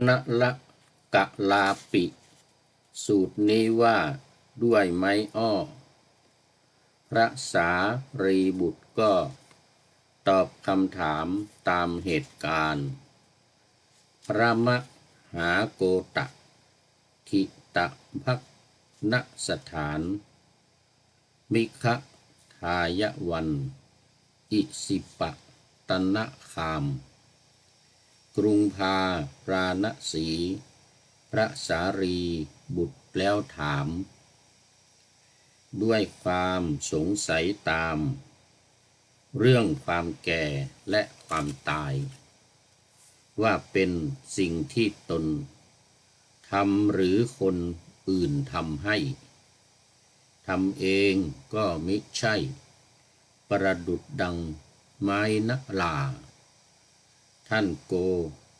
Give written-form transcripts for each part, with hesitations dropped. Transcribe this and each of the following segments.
นละกะลาปิ สูตรนี้ว่าด้วยไม้อ้อพระสารีบุตรก็ตอบคำถามตามเหตุการณ์พระมหาโกตทิตภักณสถานมิคทายวันอิสิปตนคามกรุงพาราณสีพระสารีบุตรแล้วถามด้วยความสงสัยตามเรื่องความแก่และความตายว่าเป็นสิ่งที่ตนทำหรือคนอื่นทำให้ทำเองก็มิใช่ประดุจดังไม้นลาท่านโก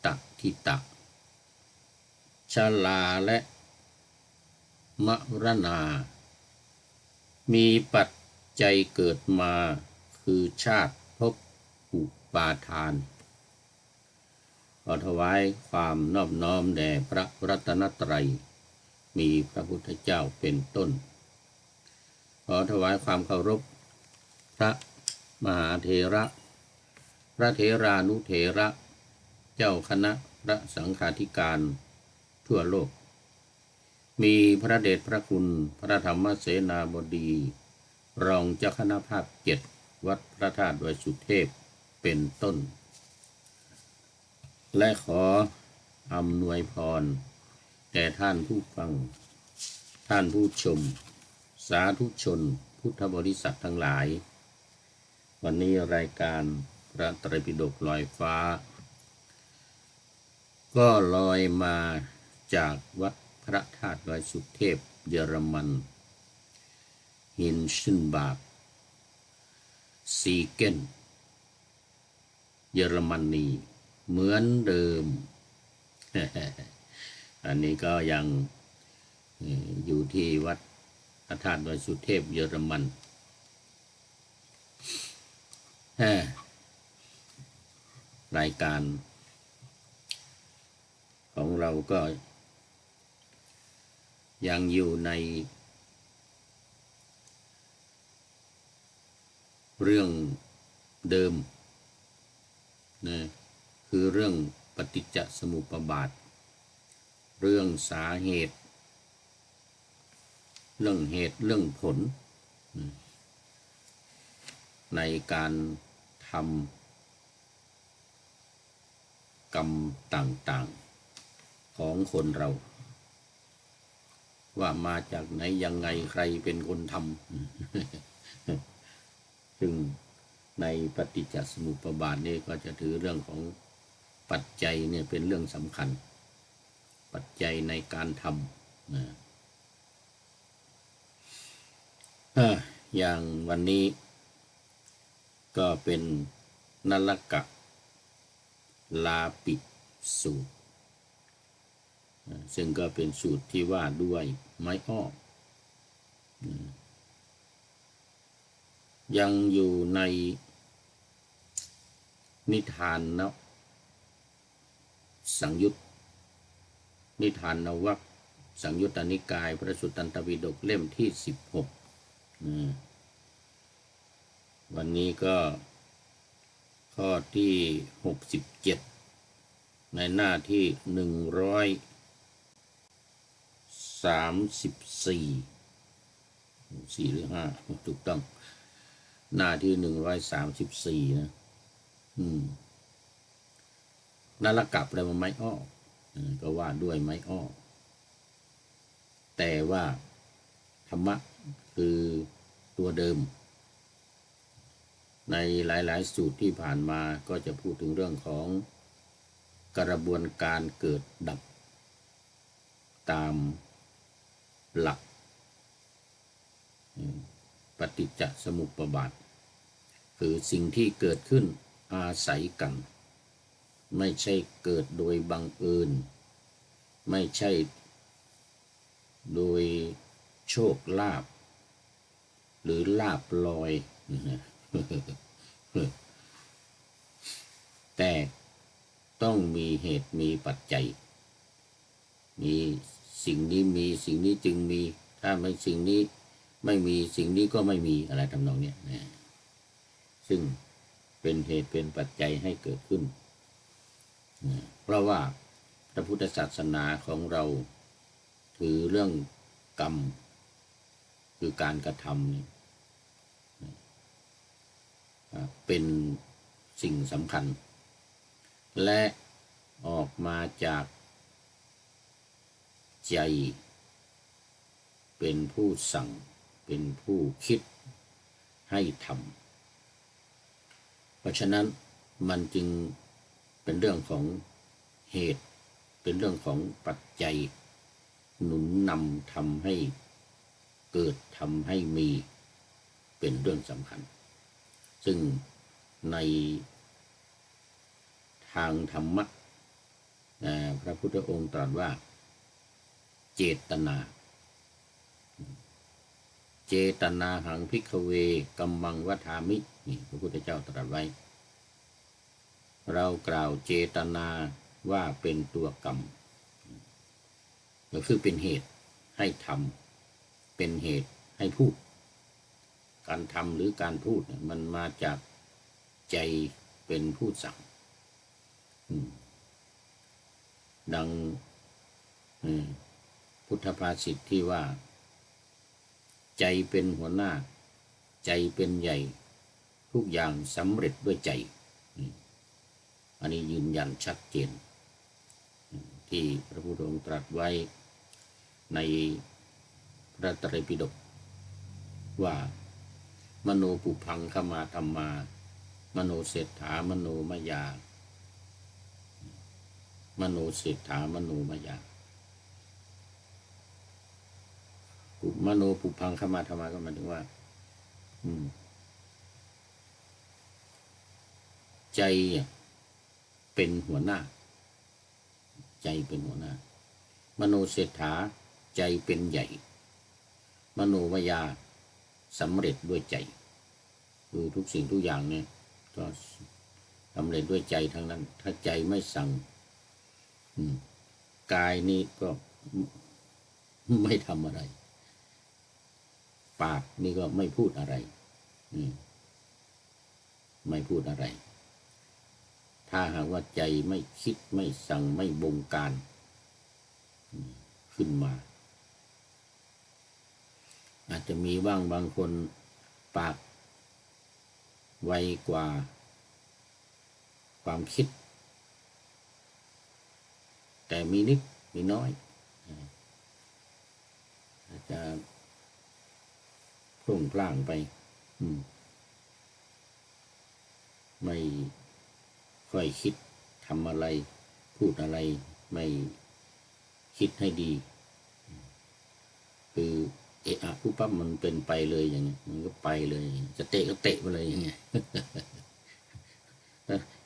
ตทิตะชลาและมรณามีปัจจัยเกิดมาคือชาติภพอุปาทานขอถวายความนอบน้อมแด่พระรัตนตรัยมีพระพุทธเจ้าเป็นต้นขอถวายความเคารพพระมหาเถระพระเถรานุเถระเจ้าคณะพระสังฆาธิการทั่วโลกมีพระเดชพระคุณพระธรรมเสนาบดีรองเจ้าคณะภาค7วัดพระธาตุดอยสุเทพเป็นต้นและขออำนวยพรแก่ท่านผู้ฟังท่านผู้ชมสาธุชนพุทธบริษัททั้งหลายวันนี้รายการพระไตรปิฎกลอยฟ้าก็ลอยมาจากวัดพระธาตุดอยสุเทพเยอรมันฮินชินบาร์กซีเกนเยอรมนีเหมือนเดิม อันนี้ก็ยังอยู่ที่วัดพระธาตุดอยสุเทพเยอรมันรายการของเราก็ยังอยู่ในเรื่องเดิมนะคือเรื่องปฏิจจสมุปบาทเรื่องสาเหตุเรื่องเหตุเรื่องผลในการทำกรรมต่างๆของคนเราว่ามาจากไหนยังไงใครเป็นคนทำ ซึ่งในปฏิจจสมุปบาทนี้ก็จะถือเรื่องของปัจจัยเนี่ยเป็นเรื่องสำคัญปัจจัยในการทำนะอย่างวันนี้ก็เป็นนลกะลาปิสูตรซึ่งก็เป็นสูตรที่ว่าด้วยไม้อ้อยังอยู่ในนิทานนะสังยุตนิทานนวรรคสังยุตตนิกายพระสุตตันตปิฎกเล่มที่16วันนี้ก็ข้อที่67ในหน้าที่134หรือ5ถูกต้องหน้าที่134นะนั่นละกับอะไรมาไม้อ้อก็ว่าด้วยไม้อ้อแต่ว่าธรรมะคือตัวเดิมในหลายๆสูตรที่ผ่านมาก็จะพูดถึงเรื่องของกระบวนการเกิดดับตามหลักปฏิจจสมุปบาทคือสิ่งที่เกิดขึ้นอาศัยกันไม่ใช่เกิดโดยบังเอิญไม่ใช่โดยโชคลาภหรือลาภลอยแต่ต้องมีเหตุมีปัจจัย มีสิ่งนี้มีสิ่งนี้จึงมีถ้าไม่สิ่งนี้ไม่มีสิ่งนี้ก็ไม่มีอะไรทำนองนี้นะซึ่งเป็นเหตุเป็นปัจจัยให้เกิดขึ้นนะเพราะว่าพระพุทธศาสนาของเราถือเรื่องกรรมคือการกระทำนี่เป็นสิ่งสำคัญและออกมาจากใจเป็นผู้สั่งเป็นผู้คิดให้ทำเพราะฉะนั้นมันจึงเป็นเรื่องของเหตุเป็นเรื่องของปัจจัยหนุนนำทำให้เกิดทำให้มีเป็นเรื่องสำคัญซึ่งในทางธรรมะพระพุทธองค์ตรัสว่าเจตนาเจตนาหังภิกขเวกัมมังวัฏฐามินี่พระพุทธเจ้าตรัสไว้เรากล่าวเจตนาว่าเป็นตัวกรรมก็คือเป็นเหตุให้ทำเป็นเหตุให้พูดการทำหรือการพูดมันมาจากใจเป็นผู้สั่งดังพุทธภาษิตที่ว่าใจเป็นหัวหน้าใจเป็นใหญ่ทุกอย่างสำเร็จด้วยใจอันนี้ยืนยันชัดเจนที่พระพุทธองค์ตรัสไว้ในพระไตรปิฎกว่ามโนปุพังขมาธัมมามโนเศรษฐามโนมยามโนเศรษฐามโนมยามโนปุพังขมาธัมมาก็หมายถึงว่าใจเป็นหัวหน้าใจเป็นหัวหน้ามโนเศรษฐาใจเป็นใหญ่มโนมยาสำเร็จด้วยใจคือทุกสิ่งทุกอย่างเนี่ยก็สำเร็จด้วยใจทั้งนั้นถ้าใจไม่สั่งกายนี้ก็ไม่ทำอะไรปากนี่ก็ไม่พูดอะไรไม่พูดอะไรถ้าหากว่าใจไม่คิดไม่สั่งไม่บงการขึ้นมาอาจจะมีบ้างบางคนปากไวกว่าความคิดแต่มีนิดมีน้อยอาจจะพลุ่งพล่างไปไม่ค่อยคิดทำอะไรพูดอะไรไม่คิดให้ดีคือเอะอะปุ๊บปั๊บมันเป็นไปเลยอย่างเงี้ยมันก็ไปเลยจะเตะก็เตะไปเลยอย่างเงี้ย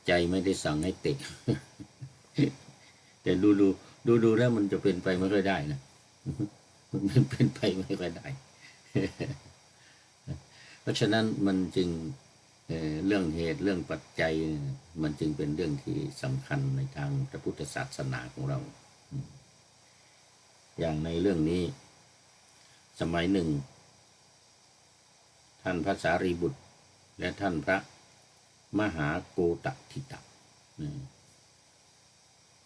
ใจไม่ได้สั่งให้เตะแต่ดูแล้วมันจะเป็นไปไม่ค่อยได้นะมันเป็นไปไม่ค่อยได้เพราะฉะนั้นมันจึงเรื่องเหตุเรื่องปัจจัยมันจึงเป็นเรื่องที่สำคัญในทางพระพุทธศาสนาของเราอย่างในเรื่องนี้สมัยหนึ่งท่านพระสารีบุตรและท่านพระมหาโกตทิตะ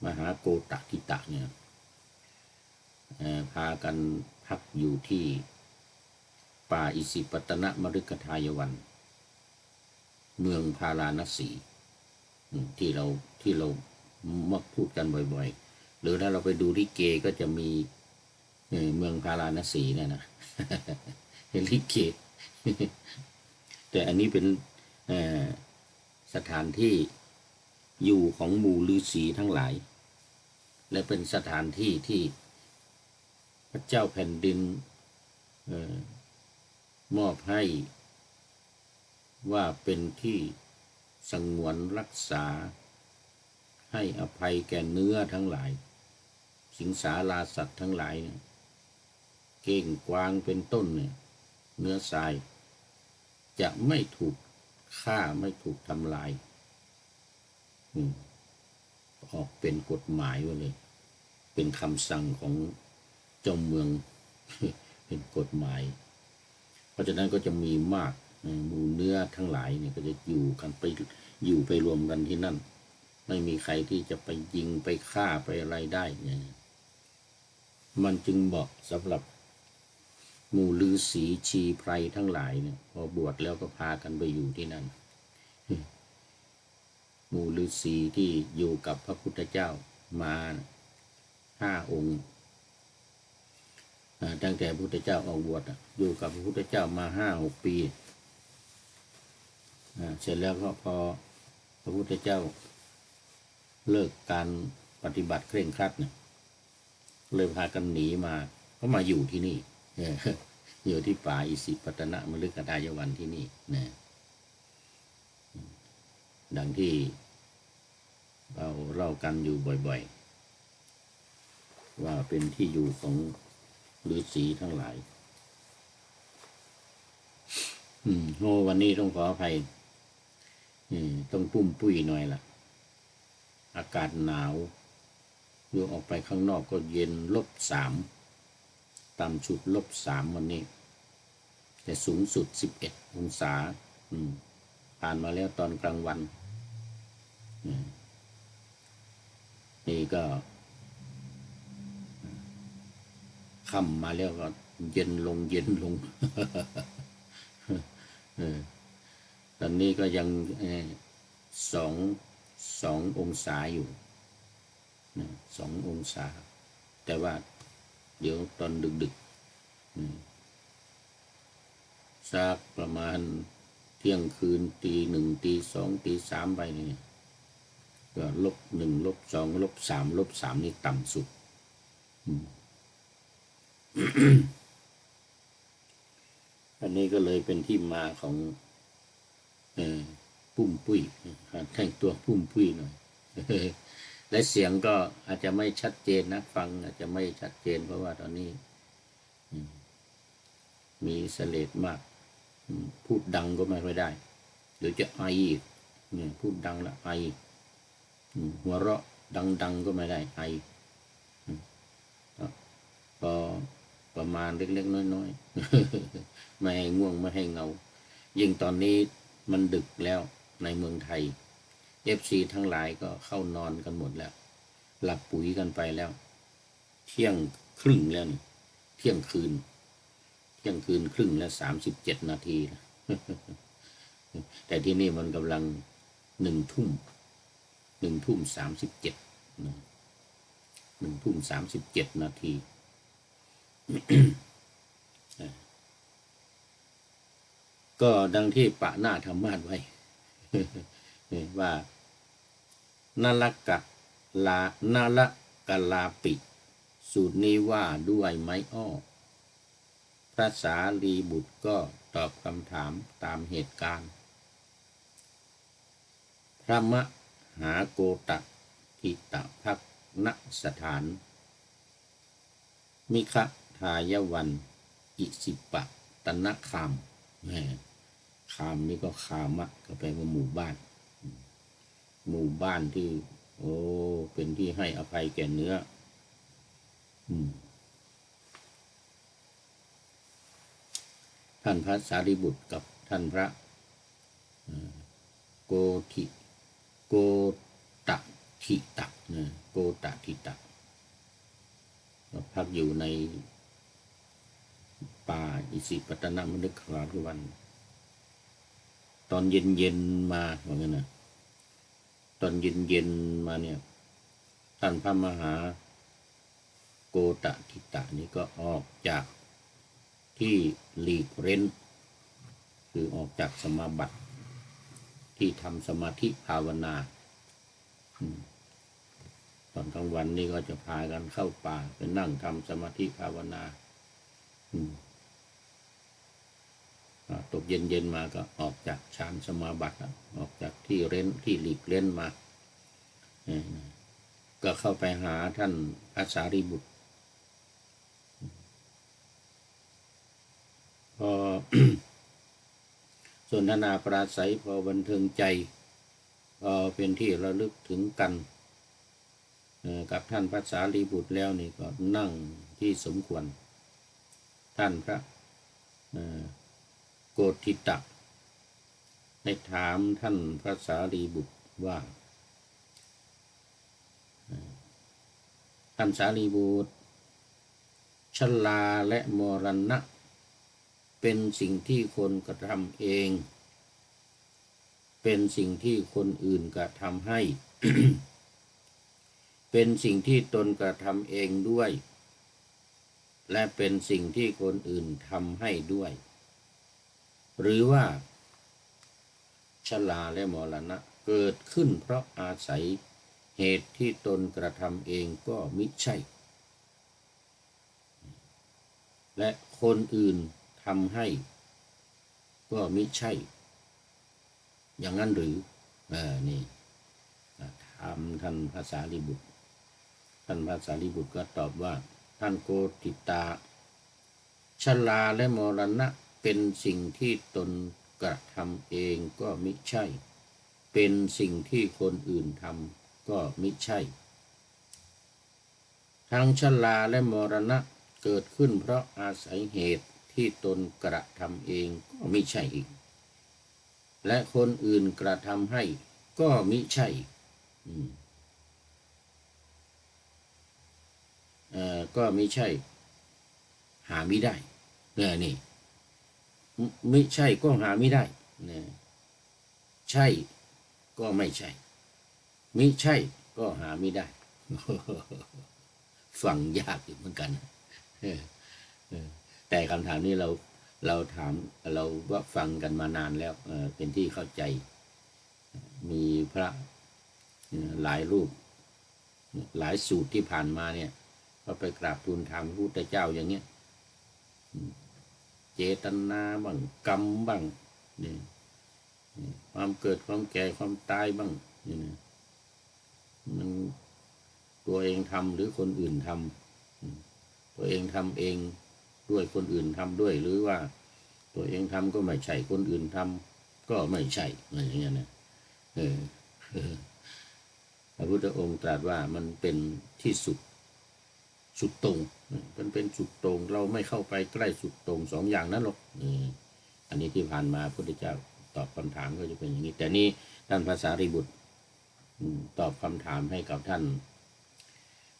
มหาโกตทิตะเนี่ยพากันพักอยู่ที่ป่าอิสิปตนมฤคทายวันเมืองพาราณสีที่เรามักพูดกันบ่อยๆหรือถ้าเราไปดูลิเกก็จะมีเมืองพาราณสีเนี่ยนะลิเกแต่อันนี้เป็นสถานที่อยู่ของหมู่ฤาษีทั้งหลายและเป็นสถานที่ที่พระเจ้าแผ่นดินมอบให้ว่าเป็นที่สงวนรักษาให้อภัยแก่เนื้อทั้งหลายสิงสาราสัตว์ทั้งหลายเนี่ยเก้งกวางเป็นต้นเนี่ยเนื้อทรายจะไม่ถูกฆ่าไม่ถูกทำลายออกเป็นกฎหมายไว้เลย เป็นคำสั่งของเจ้าเมือง เป็นกฎหมายเพราะฉะนั้นก็จะมีมากหมู่เนื้อทั้งหลายเนี่ยก็จะอยู่กันไปอยู่ไปรวมกันที่นั่นไม่มีใครที่จะไปยิงไปฆ่าไปอะไรได้เนี่ยมันจึงเหมาะสำหรับหมู่ฤาษีชีไพรทั้งหลายเนี่ยพอบวชแล้วก็พากันไปอยู่ที่นั่นหมู่ฤาษีที่อยู่กับพระพุทธเจ้ามา5 องค์ตั้งแต่พระพุทธเจ้าออกบวชอยู่กับพระพุทธเจ้ามา5-6 ปีเสร็จแล้วก็พอพระพุทธเจ้าเลิกการปฏิบัติเคร่งครัดเนี่ยเลยพากันหนีมาก็มาอยู่ที่นี่อยู่ที่ป่าอิสิปตนมฤคทายวันที่นี่นะดังที่เราเล่ากันอยู่บ่อยๆว่าเป็นที่อยู่ของฤาษีทั้งหลายโอ้วันนี้ต้องขออภัยต้องปุ้มปุ้ยหน่อยล่ะอากาศหนาวอยู่ออกไปข้างนอกก็เย็น-3ต่ำสุด-3วันนี้แต่สูงสุด11 องศาผ่านมาแล้วตอนกลางวันนี่ก็ค่ำมาแล้วก็เย็นลงตอนนี้ก็ยัง2 องศาอยู่2 องศาแต่ว่าเดี๋ยวตอนดึกสักประมาณเที่ยงคืนตี 1ตี 2ตี 3ไปนี่ก็-1-2-3-3นี่ต่ำสุดอันนี้ก็เลยเป็นที่มาของปุ้มปุ้ยแต่งตัวปุ้มปุ้ยหน่อยและเสียงก็อาจจะไม่ชัดเจนนะฟังอาจจะไม่ชัดเจนเพราะว่าตอนนี้มีเสลดมากพูดดังก็ไม่ค่อยได้เดี๋ยวจะไออีกพูดดังแล้วไอหัวเราะดังก็ไม่ได้ไอพอประมาณเล็กๆน้อยๆไม่ให้ง่วงไม่ให้เงายิ่งตอนนี้มันดึกแล้วในเมืองไทย FC ทั้งหลายก็เข้านอนกันหมดแล้วหลับปุ๋ยกันไปแล้วเที่ยงครึ่งแล้วนี่เที่ยงคืนครึ่งแล้ว37 นาทีแต่ที่นี่มันกำลัง1 ทุ่ม37 1 ทุ่ม 37 นาทีก็ดังที่ปะหน้าธรรมาสไว้ว่านลกลาปิสูตรนี้ว่าด้วยไม้อ้อพระสารีบุตรก็ตอบคำถามตามเหตุการณ์พระมหาโกตทิตภักณสถานมิคทายวันอิสิปตนคามคามนี่ก็คามะก็แปลว่าหมู่บ้านที่เป็นที่ให้อภัยแก่เนื้อท่านพระสารีบุตรกับท่านพระโกตทิตะพักอยู่ในป่าอิสิปตนมฤคทายวันตอนเย็นมาเหมือนกันนะตอนเย็นมาเนี่ยท่านพระมหาโกตทิตะนี่ก็ออกจากที่หลีกเร้นคือออกจากสมาบัติที่ทำสมาธิภาวนาตอนกลางวันนี่ก็จะพากันเข้าป่าไปนั่งทำสมาธิภาวนาตกเย็นมาก็ออกจากฌานสมาบัติออกจากที่เร้นที่หลีกเร้นมาก็เข้าไปหาท่านพระสารีบุตรพอ สนทนาปราศัยพอบันเทิงใจพอเป็นที่ระลึกถึงกัน กับท่านพระสารีบุตรแล้วนี่ก็นั่งที่สมควรท่านพระโกฏฐิตะได้ถามท่านพระสารีบุตรว่าท่านสารีบุตรชราและมรณะเป็นสิ่งที่คนกระทำเองเป็นสิ่งที่คนอื่นกระทำให้ เป็นสิ่งที่ตนกระทำเองด้วยและเป็นสิ่งที่คนอื่นทำให้ด้วยหรือว่าชราและมรณะเกิดขึ้นเพราะอาศัยเหตุที่ตนกระทำเองก็มิใช่และคนอื่นทำให้ก็มิใช่อย่างนั้นหรือนี่ถามท่านพระสารีบุตรท่านพระสารีบุตรก็ตอบว่าท่านโกฏฐิตาชราและมรณะเป็นสิ่งที่ตนกระทำเองก็มิใช่เป็นสิ่งที่คนอื่นทำก็มิใช่ทั้งชราและมรณะเกิดขึ้นเพราะอาศัยเหตุที่ตนกระทำเองก็มิใช่อีกและคนอื่นกระทำให้ก็มิใช่ก็มิใช่หามิได้นี่มิใช่ก็หามิได้ใช่ก็ไม่ใช่มิใช่ก็หามิได้ ฟังยากอยู่เหมือนกันแต่คำถามนี้เราถามเราว่าฟังกันมานานแล้วเป็นที่เข้าใจมีพระหลายรูปหลายสูตรที่ผ่านมาเนี่ยก็ไปกราบทูลถามพระพุทธเจ้าอย่างเงี้ยเจตนาบ้างกรรมบ้างนี่ความเกิดความแก่ความตายบ้างนี่นะมันตัวเองทำหรือคนอื่นทำตัวเองทำเองด้วยคนอื่นทำด้วยหรือว่าตัวเองทำก็ไม่ใช่คนอื่นทำก็ไม่ใช่อะไรอย่างเงี้ยนะพระพุทธองค์ตรัสว่ามันเป็นที่สุดตรงมันเป็นสุดตรงเราไม่เข้าไปใกล้สุดตรงสองอย่างนั้นหรอกอันนี้ที่ผ่านมาพระพุทธเจ้าตอบคำถามก็จะเป็นอย่างนี้แต่นี้ท่านพระสารีบุตรตอบคำถามให้กับท่าน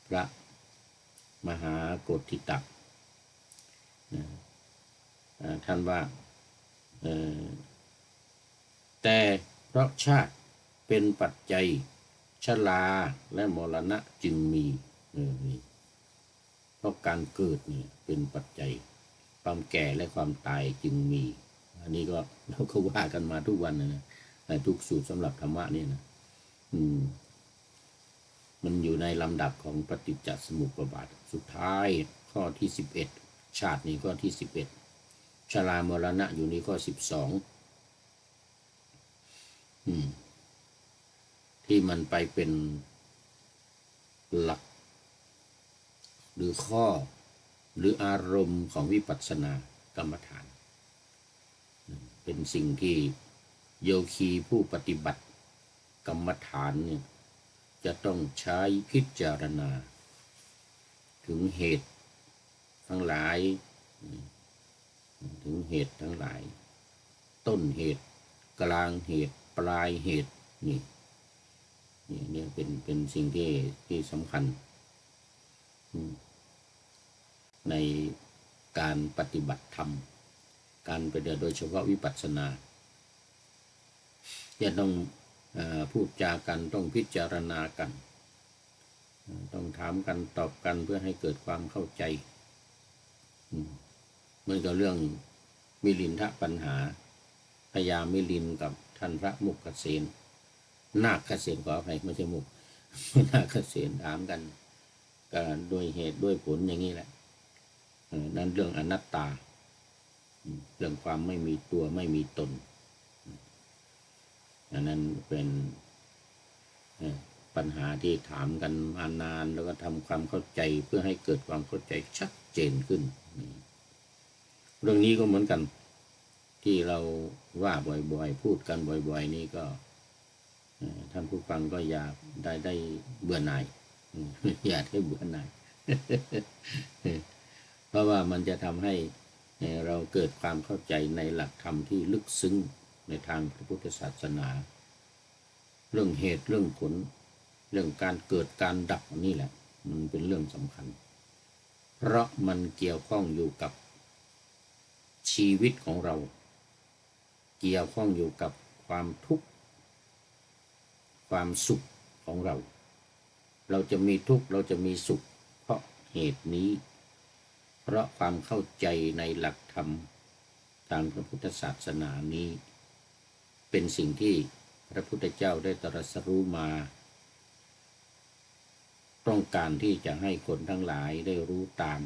พระมหาโกฏฐิตะท่านว่าแต่เพราะชาติเป็นปัจจัยชราและมรณะจึงมีเพราะการเกิดเนี่ยเป็นปัจจัยความแก่และความตายจึงมีอันนี้ก็เราก็ว่ากันมาทุกวันนะทุกสูตรสำหรับธรรมะนี่นะมันอยู่ในลำดับของปฏิจจสมุปบาทสุดท้ายข้อที่11ชาตินี้ข้อที่11ชรามรณะอยู่ในข้อ12ที่มันไปเป็นหลักหรือข้อหรืออารมณ์ของวิปัสสนากรรมฐานเป็นสิ่งที่โยคีผู้ปฏิบัติกรรมฐานเนี่ยจะต้องใช้พิจารณาถึงเหตุทั้งหลายถึงเหตุทั้งหลายต้นเหตุกลางเหตุปลายเหตุนี่เป็นสิ่งที่สำคัญในการปฏิบัติธรรมการปฏิบัติโดยเฉพาะวิปัสสนาจะต้องพูดจากันต้องพิจารณากันต้องถามกันตอบกันเพื่อให้เกิดความเข้าใจเหมือนกับเรื่องมิลินทปัญหาพญามิลินกับท่านพระมุขเสนนาคเสนขออภัยไม่ใช่มุขนาคเสนถามกันก็ด้วยเหตุด้วยผลอย่างนี้แหละนั่นเรื่องอนัตตาเรื่องความไม่มีตัวไม่มีตนอันนั้นเป็นปัญหาที่ถามกันมานานแล้วก็ทำความเข้าใจเพื่อให้เกิดความเข้าใจชัดเจนขึ้นเรื่องนี้ก็เหมือนกันที่เราว่าบ่อยๆพูดกันบ่อยๆนี่ก็ท่านผู้ฟังก็อย่าได้เบื่อหน่าย อย่าได้เบื่อหน่าย เพราะว่ามันจะทำให้เราเกิดความเข้าใจในหลักธรรมที่ลึกซึ้งในทางพระพุทธศาสนาเรื่องเหตุเรื่องผลเรื่องการเกิดการดับนี่แหละมันเป็นเรื่องสำคัญเพราะมันเกี่ยวข้องอยู่กับชีวิตของเราเกี่ยวข้องอยู่กับความทุกข์ความสุขของเราเราจะมีทุกข์เราจะมีสุขเพราะเหตุนี้เพราะความเข้าใจในหลักธรรมทางพระพุทธศาสนานี้เป็นสิ่งที่พระพุทธเจ้าได้ตรัสรู้มาต้องการที่จะให้คนทั้งหลายได้รู้ตาม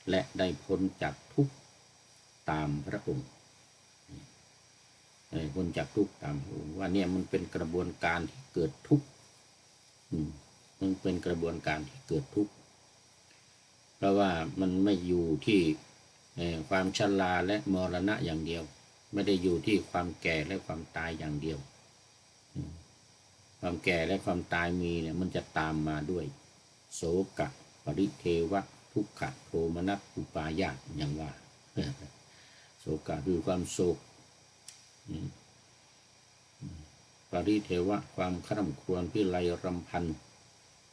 และได้พ้นจากทุกข์ตามพระองค์พ้นจากทุกข์ตามพระองค์ว่าเนี่ยมันเป็นกระบวนการที่เกิดทุกข์มันเป็นกระบวนการที่เกิดทุกข์เพราะว่ามันไม่อยู่ที่ความชราและมรณะอย่างเดียวไม่ได้อยู่ที่ความแก่และความตายอย่างเดียวความแก่และความตายมีเนี่ยมันจะตามมาด้วยโศกะปริเทวะทุกขะโทมนัสอุปาญาตอย่างว่าโศกะคือความโศกปริเทวะความคร่ำครวญพิไรรำพัน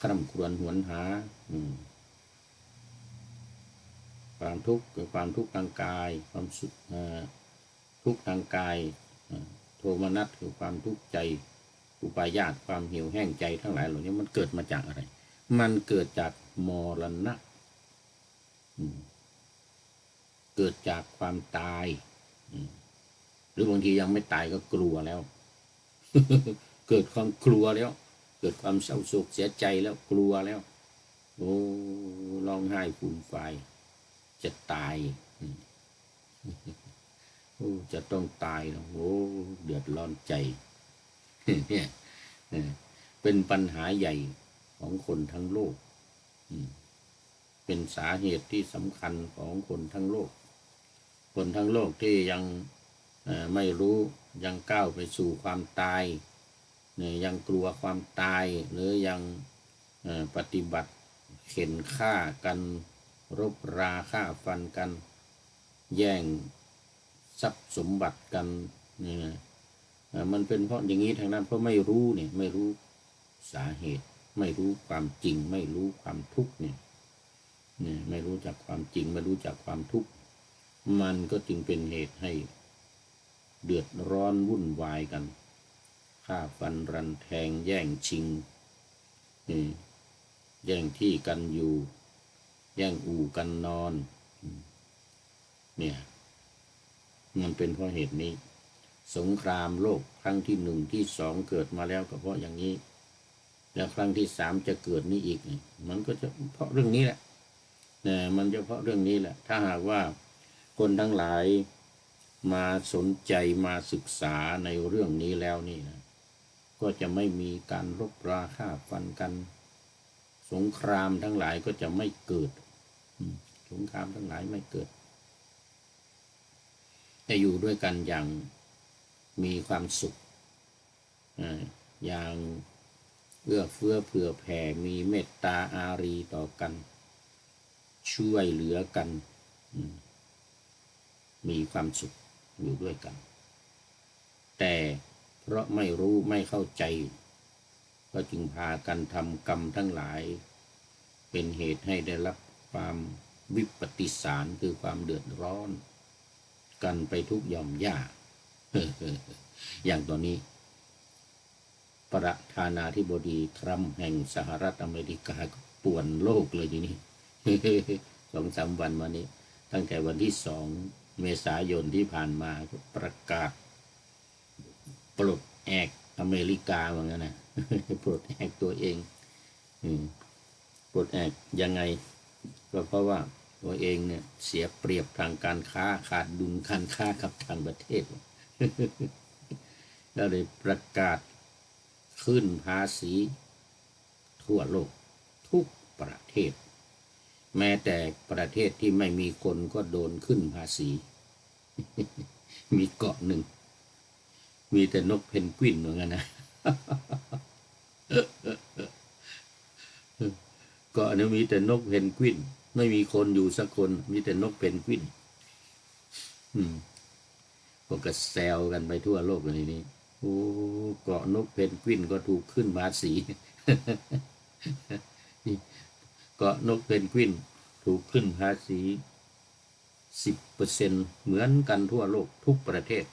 คร่ำครวญหวนหาความทุกข์คือความทุกข์ทางกายความสุขทุกข์ทางกายโทมนัสคือความทุกข์ใจอุปาญาตความเหี่ยวแห้งใจทั้งหลายเหล่านี้มันเกิดมาจากอะไรมันเกิดจากมรณะเกิดจากความตายหรือบางทียังไม่ตายก็กลัวแล้วเกิดความกลัวแล้วเกิดความเศร้าโศกเสียใจแล้วกลัวแล้วโอ้ร้องไห้ฟูมฟายจะตายโอ้จะต้องตายแล้วโอ้เดือดร้อนใจเนี่ยเป็นปัญหาใหญ่ของคนทั้งโลกเป็นสาเหตุที่สำคัญของคนทั้งโลกคนทั้งโลกที่ยังไม่รู้ยังก้าวไปสู่ความตายยังกลัวความตายหรือยังปฏิบัติเข็นฆ่ากันรบราฆ่าฟันกันแย่งทรัพย์สมบัติกันมันเป็นเพราะอย่างนี้ทางนั้นเพราะไม่รู้เนี่ยไม่รู้สาเหตุไม่รู้ความจริงไม่รู้ความทุกข์เนี่ยไม่รู้จักความจริงไม่รู้จักความทุกข์มันก็จึงเป็นเหตุให้เดือดร้อนวุ่นวายกันฆ่าฟันรันแทงแย่งชิงแย่งที่กันอยู่แย่งอู่กันนอนเนี่ยมันเป็นเพราะเหตุนี้สงครามโลกครั้งที่หนึ่งที่สองเกิดมาแล้วก็เพราะอย่างนี้แล้วครั้งที่สามจะเกิดนี้อีกมันก็จะเพราะเรื่องนี้แหละมันจะเพราะเรื่องนี้แหละถ้าหากว่าคนทั้งหลายมาสนใจมาศึกษาในเรื่องนี้แล้วนี่นะก็จะไม่มีการรบราฆ่าฟันกันสงครามทั้งหลายก็จะไม่เกิดสงครามทั้งหลายไม่เกิดจะอยู่ด้วยกันอย่างมีความสุขอย่างเอื้อเฟื้อเผื่อแผ่มีเมตตาอารีต่อกันช่วยเหลือกันมีความสุขอยู่ด้วยกันแต่เพราะไม่รู้ไม่เข้าใจก็จึงพากันทำกรรมทั้งหลายเป็นเหตุให้ได้รับความวิปฏิสารคือความเดือดร้อนกันไปทุกหย่อมย่าอย่างตอนนี้ประธานาธิบดีทรัมป์แห่งสหรัฐอเมริกาป่วนโลกเลยทีนี้ 2-3 วันมานี้ตั้งแต่วันที่2 เมษายนที่ผ่านมาประกาศปลดแอกอเมริกาเหมือนกันนะ ปลดแอกตัวเองปลดแอกยังไงก็เพราะว่าตัวเองเนี่ยเสียเปรียบทางการค้าขาดดุลการค้ากับทางประเทศ แล้วเลยประกาศขึ้นภาษีทั่วโลกทุกประเทศแม้แต่ประเทศที่ไม่มีคนก็โดนขึ้นภาษี มีเกาะหนึ่งมีแต่นกเพนกวินเหมือนกันนะ เกาะนี้มีแต่นกเพนกวินไม่มีคนอยู่สักคนมีแต่นกเพนกวินพวกก็แซวกันไปทั่วโลกเลยนี้โอ้เกาะนกเพนกวินก็ถูกขึ้นภาษี เกาะนกเพนกวินถูกขึ้นภาษี10%เหมือนกันทั่วโลกทุกประเทศ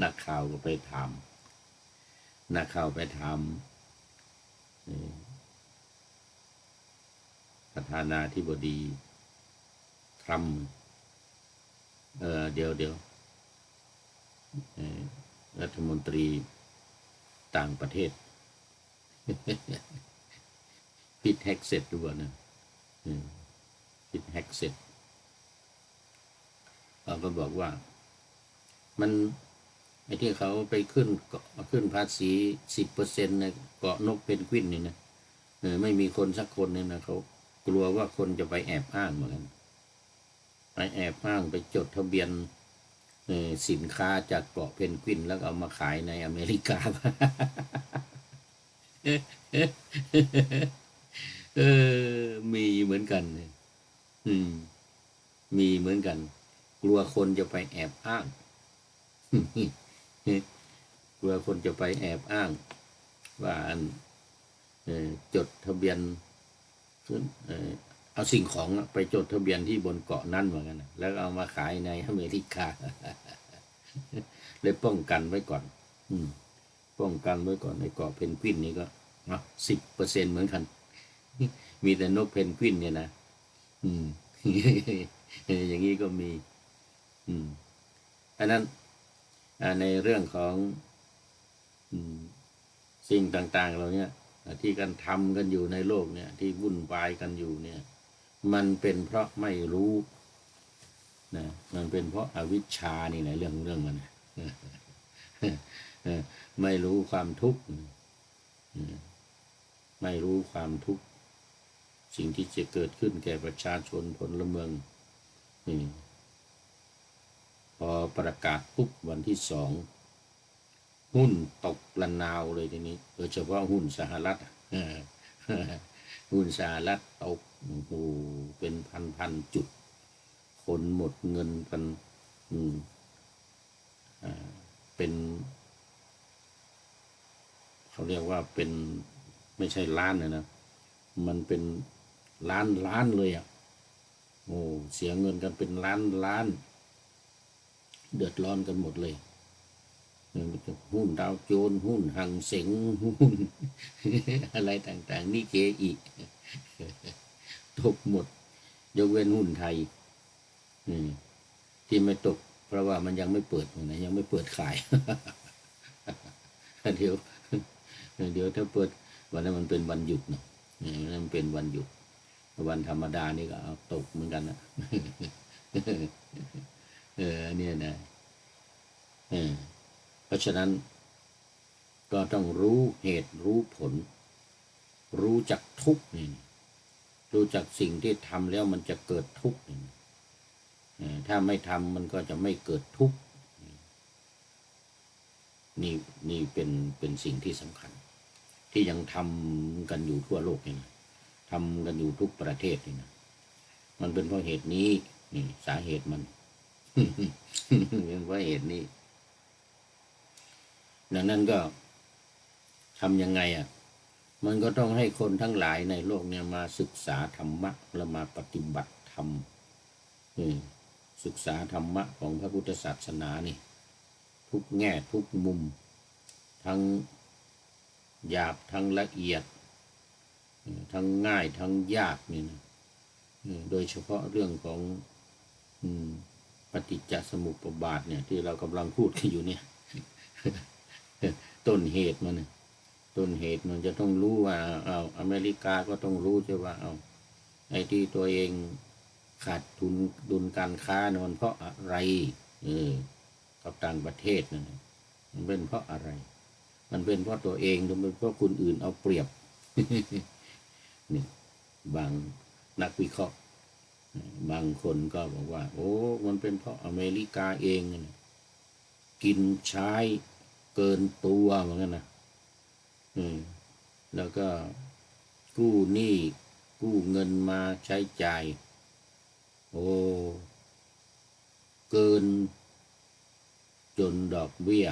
นักข่าวก็ไปถามนักข่าวไปถามประธานาธิบดีทรัมป์เดี๋ยวรัฐมนตรีต่างประเทศพิทแฮกเซตดูนะพิทแฮกเซตเราก็บอกว่ามันไอ้ที่เขาไปขึ้นภาษี 10% ในเกาะนกเพนกวินนี่นะไม่มีคนสักคนเนี่ยนะเขากลัวว่าคนจะไปแอบอ้างเหมือนกันไปแอบอ้างไปจดทะเบียนสินค้าจากเกาะเพนกวินแล้วเอามาขายในอเมริกามีเหมือนกันมีเหมือนกันกลัวคนจะไปแอบอ้างกลัวคนจะไปแอบอ้างว่าจดทะเบียนเอาสิ่งของไปจดทะเบียนที่บนเกาะนั้นเหมือนกันแล้วเอามาขายในอเมริกาเลยป้องกันไว้ก่อนป้องกันไว้ก่อนในเกาะเพนกวินนี่ก็10%เหมือนกันมีแต่นกเพนกวินเนี่ยนะอย่างนี้ก็มีอันนั้นในเรื่องของสิ่งต่างๆเราเนี่ยที่กันทำกันอยู่ในโลกเนี่ยที่วุ่นวายกันอยู่เนี่ยมันเป็นเพราะไม่รู้นะมันเป็นเพราะอวิชชานี่แหละเรื่องมันไม่รู้ความทุกข์ไม่รู้ความทุกข์สิ่งที่จะเกิดขึ้นแก่ประชาชนพลเมืองพอประกาศปุ๊บวันที่2หุ้นตกระนาวเลยทีนี้โดยเฉพาะหุ้นสหรัฐหุ้นสหรัฐตกโอ้โหเป็นพันจุดคนหมดเงินกันเป็นเขาเรียกว่าเป็นไม่ใช่ล้านนะมันเป็นล้านเลยโอ้เสียเงินกันเป็นล้านเดือดร้อนกันหมดเลยหุ้นดาวโจนส์หุ้นหังเส็งหุ้นอะไรต่างๆนี่เกอีตกหมดยกเว้นหุ้นไทยที่ไม่ตกเพราะว่ามันยังไม่เปิดนะยังไม่เปิดขายเดี๋ยวถ้าเปิดวันนั้นมันเป็นวันหยุดนะมันเป็นวันหยุดวันธรรมดานี่ก็เอาตกเหมือนกันนะเนี่ยนะเพราะฉะนั้นก็ต้องรู้เหตุรู้ผลรู้จักทุกข์นี่รู้จักสิ่งที่ทำแล้วมันจะเกิดทุกข์ถ้าไม่ทำมันก็จะไม่เกิดทุกข์นี่เป็นสิ่งที่สำคัญที่ยังทำกันอยู่ทั่วโลกนี่นะทำกันอยู่ทุกประเทศนี่นะมันเป็นเพราะเหตุนี้นี่สาเหตุมันเป็นเพราะเหตุนี้ดังนั้นก็ทำยังไงมันก็ต้องให้คนทั้งหลายในโลกเนี่ยมาศึกษาธรรมะแล้วมาปฏิบัติธรรมศึกษาธรรมะของพระพุทธศาสนานี่ทุกแง่ทุกมุมทั้งหยาบทั้งละเอียดทั้งง่ายทั้งยากนี่นะโดยเฉพาะเรื่องของปฏิจจสมุปบาทเนี่ยที่เรากำลังพูดกันอยู่เนี่ยต้นเหตุมันจะต้องรู้ว่าอเมริกาก็ต้องรู้ใช่ว่าไอ้ที่ตัวเองขาดทุนดุลการค้าเนี่ยมันเพราะอะไรกับต่างประเทศนั่นมันเป็นเพราะอะไรมันเป็นเพราะตัวเองหรือเป็นเพราะคนอื่นเอาเปรียบนี่บางนักวิเคราะห์บางคนก็บอกว่าโอ้มันเป็นเพราะอเมริกาเองกินใช้เกินตัวเหมือนกันนะ อืมแล้วก็กู้หนี้กู้เงินมาใช้จ่ายโอ้เกินจนดอกเบี้ย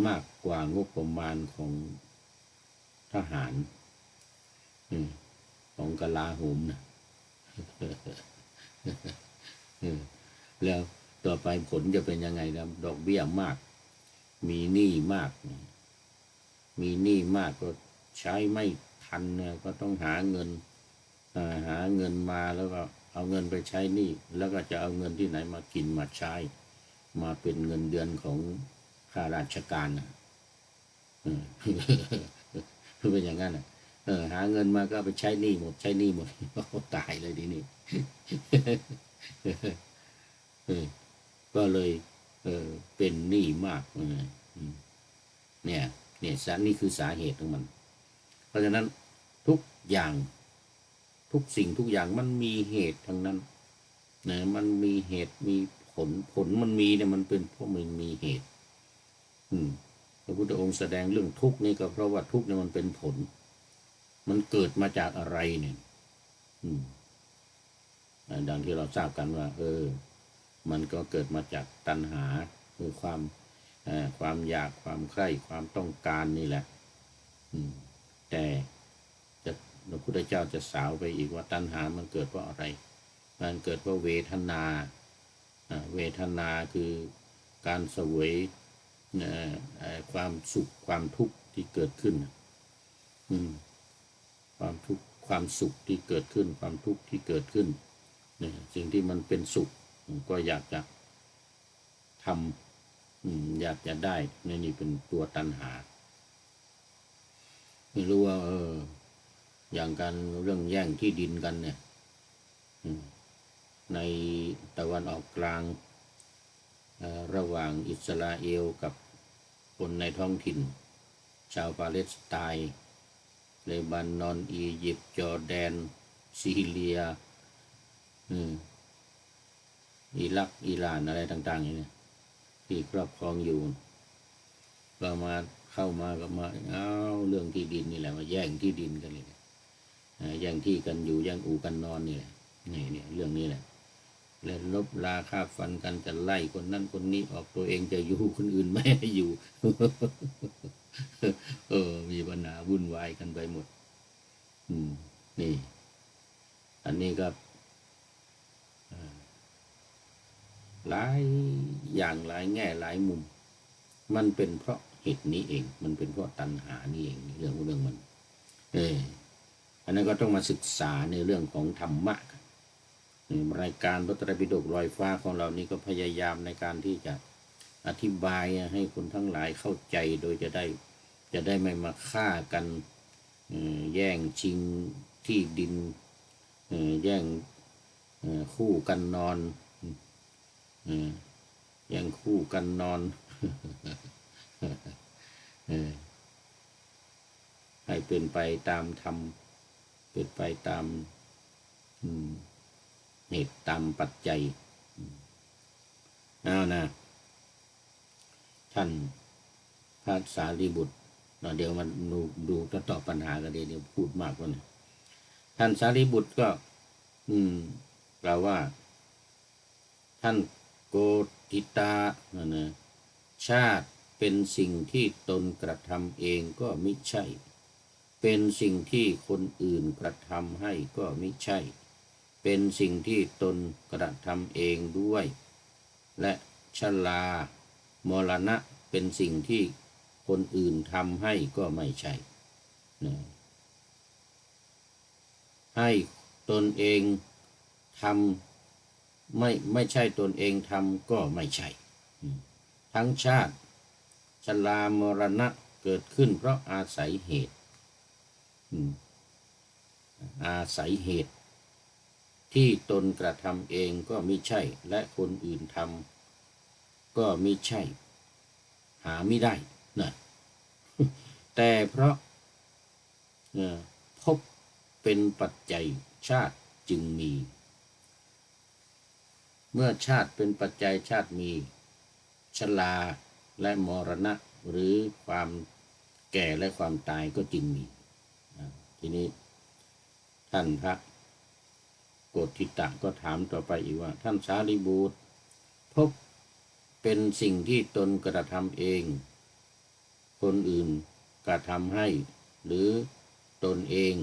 มากกว่างบประมาณของทหารของกลาโหมนะแล้วต่อไปผลจะเป็นยังไงครับดอกเบี้ยมากมีหนี้มากมีหนี้มากก็ใช้ไม่ทันเนี่ยก็ต้องหาเงินมาแล้วก็เอาเงินไปใช้หนี้แล้วก็จะเอาเงินที่ไหนมากินมาใช้มาเป็นเงินเดือนของข้าราชการนะเป็นอย่างนั้นหาเงินมาก็ไปใช้หนี้หมดใช้หนี้หมดตายเลยทีนี้ก็เลยเป็นหนี้มากเนี่ยนี่คือสาเหตุของมันเพราะฉะนั้นทุกอย่างทุกสิ่งทุกอย่างมันมีเหตุทั้งนั้นนะมันมีเหตุมีผลมันมีเนี่ยมันเป็นเพราะมันมีเหตุพระพุทธองค์แสดงเรื่องทุกข์นี่ก็เพราะว่าทุกข์เนี่ยมันเป็นผลมันเกิดมาจากอะไรเนี่ยดังที่เราทราบกันว่ามันก็เกิดมาจากตัณหาคือความอยากความใคร่ความต้องการนี่แหละแต่พระพุทธเจ้าจะสาวไปอีกว่าตัณหามันเกิดเพราะอะไรมันเกิดเพราะเวทนาคือการเสวยความสุขความทุกข์ที่เกิดขึ้นความทุกข์ความสุขที่เกิดขึ้นความทุกข์ที่เกิดขึ้นสิ่งที่มันเป็นสุขก็อยากจะทำอยากจะได้นี่เป็นตัวตัณหาไม่รู้ว่าอย่างการเรื่องแย่งที่ดินกันเนี่ยในตะวันออกกลางระหว่างอิสราเอลกับคนในท้องถิ่นชาวปาเลสไตน์เลบานอนอียิปต์จอร์แดนซีเรียอิรักอิหร่านอะไรต่างๆอย่างนี้ที่ครอบครองอยู่ก็มาเข้ามาก็มาเรื่องที่ดินนี่แหละมาแย่งที่ดินกันเลยแย่งที่กันอยู่แย่งอู่กันนอนนี่แหละนี่เรื่องนี้แหละเล่นลบลาฆ่าฟันกันจะไล่คนนั้นคนนี้ออกตัวเองจะอยู่คนอื่นไม่ให้อยู่มีปัญหาวุ่นวายกันไปหมดนี่อันนี้ก็หลายอย่างหลายแง่หลายมุมมันเป็นเพราะเหตุนี้เองมันเป็นเพราะตัณหานี่เองเรื่องมันอันนั้นก็ต้องมาศึกษาในเรื่องของธรรมะรายการพระไตรปิฎกลอยฟ้าของเรานี่ก็พยายามในการที่จะอธิบายให้คนทั้งหลายเข้าใจโดยจะได้ไม่มาฆ่ากันแย่งชิงที่ดินแย่งคู่กันนอนแย่งคู่กันนอนให้เป็นไปตามธรรมเป็นไปตามเหตุตามปัจจัยเอานะท่านพระสารีบุตรเดี๋ยวมันดูจะตอบปัญหากันเดี๋ยวพูดมากกว่านะท่านสารีบุตรก็กล่าวว่าท่านโกติตานะชาติเป็นสิ่งที่ตนกระทำเองก็มิใช่เป็นสิ่งที่คนอื่นกระทำให้ก็มิใช่เป็นสิ่งที่ตนกระทำเองด้วยและชรามรณะเป็นสิ่งที่คนอื่นทำให้ก็ไม่ใช่ให้ตนเองทำไม่ใช่ตนเองทำก็ไม่ใช่ทั้งชาติชรามรณะเกิดขึ้นเพราะอาศัยเหตุที่ตนกระทำเองก็มิใช่และคนอื่นทำก็มิใช่หาไม่ได้นะแต่เพราะพบเป็นปัจจัยชาติจึงมีเมื่อชาติเป็นปัจจัยชาติมีชราและมรณะหรือความ แก่และความตายก็จึงมีทีนี้ท่านพระโกฏฐิตะก็ถามต่อไปอีกว่าท่านสารีบุตรภพเป็นสิ่งที่ตนกระทำเองคนอื่นกระทำให้หรือตนเอง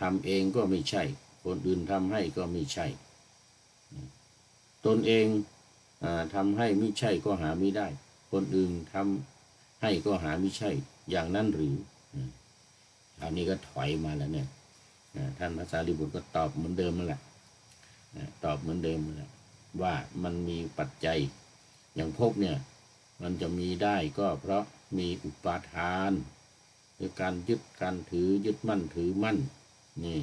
ทำเองก็ไม่ใช่คนอื่นทำให้ก็ไม่ใช่ตนเองทำให้ไม่ใช่ก็หาไม่ได้คนอื่นทำให้ก็หาไม่ใช่อย่างนั้นหรืออันนี้ก็ถอยมาแล้วเนี่ยท่านพระสารีบุตรก็ตอบเหมือนเดิมนั่นแหละตอบเหมือนเดิมนั่นแหละว่ามันมีปัจจัยอย่างภพเนี่ยมันจะมีได้ก็เพราะมีอุปาทานคือการยึดการถือยึดมั่นถือมั่นนี่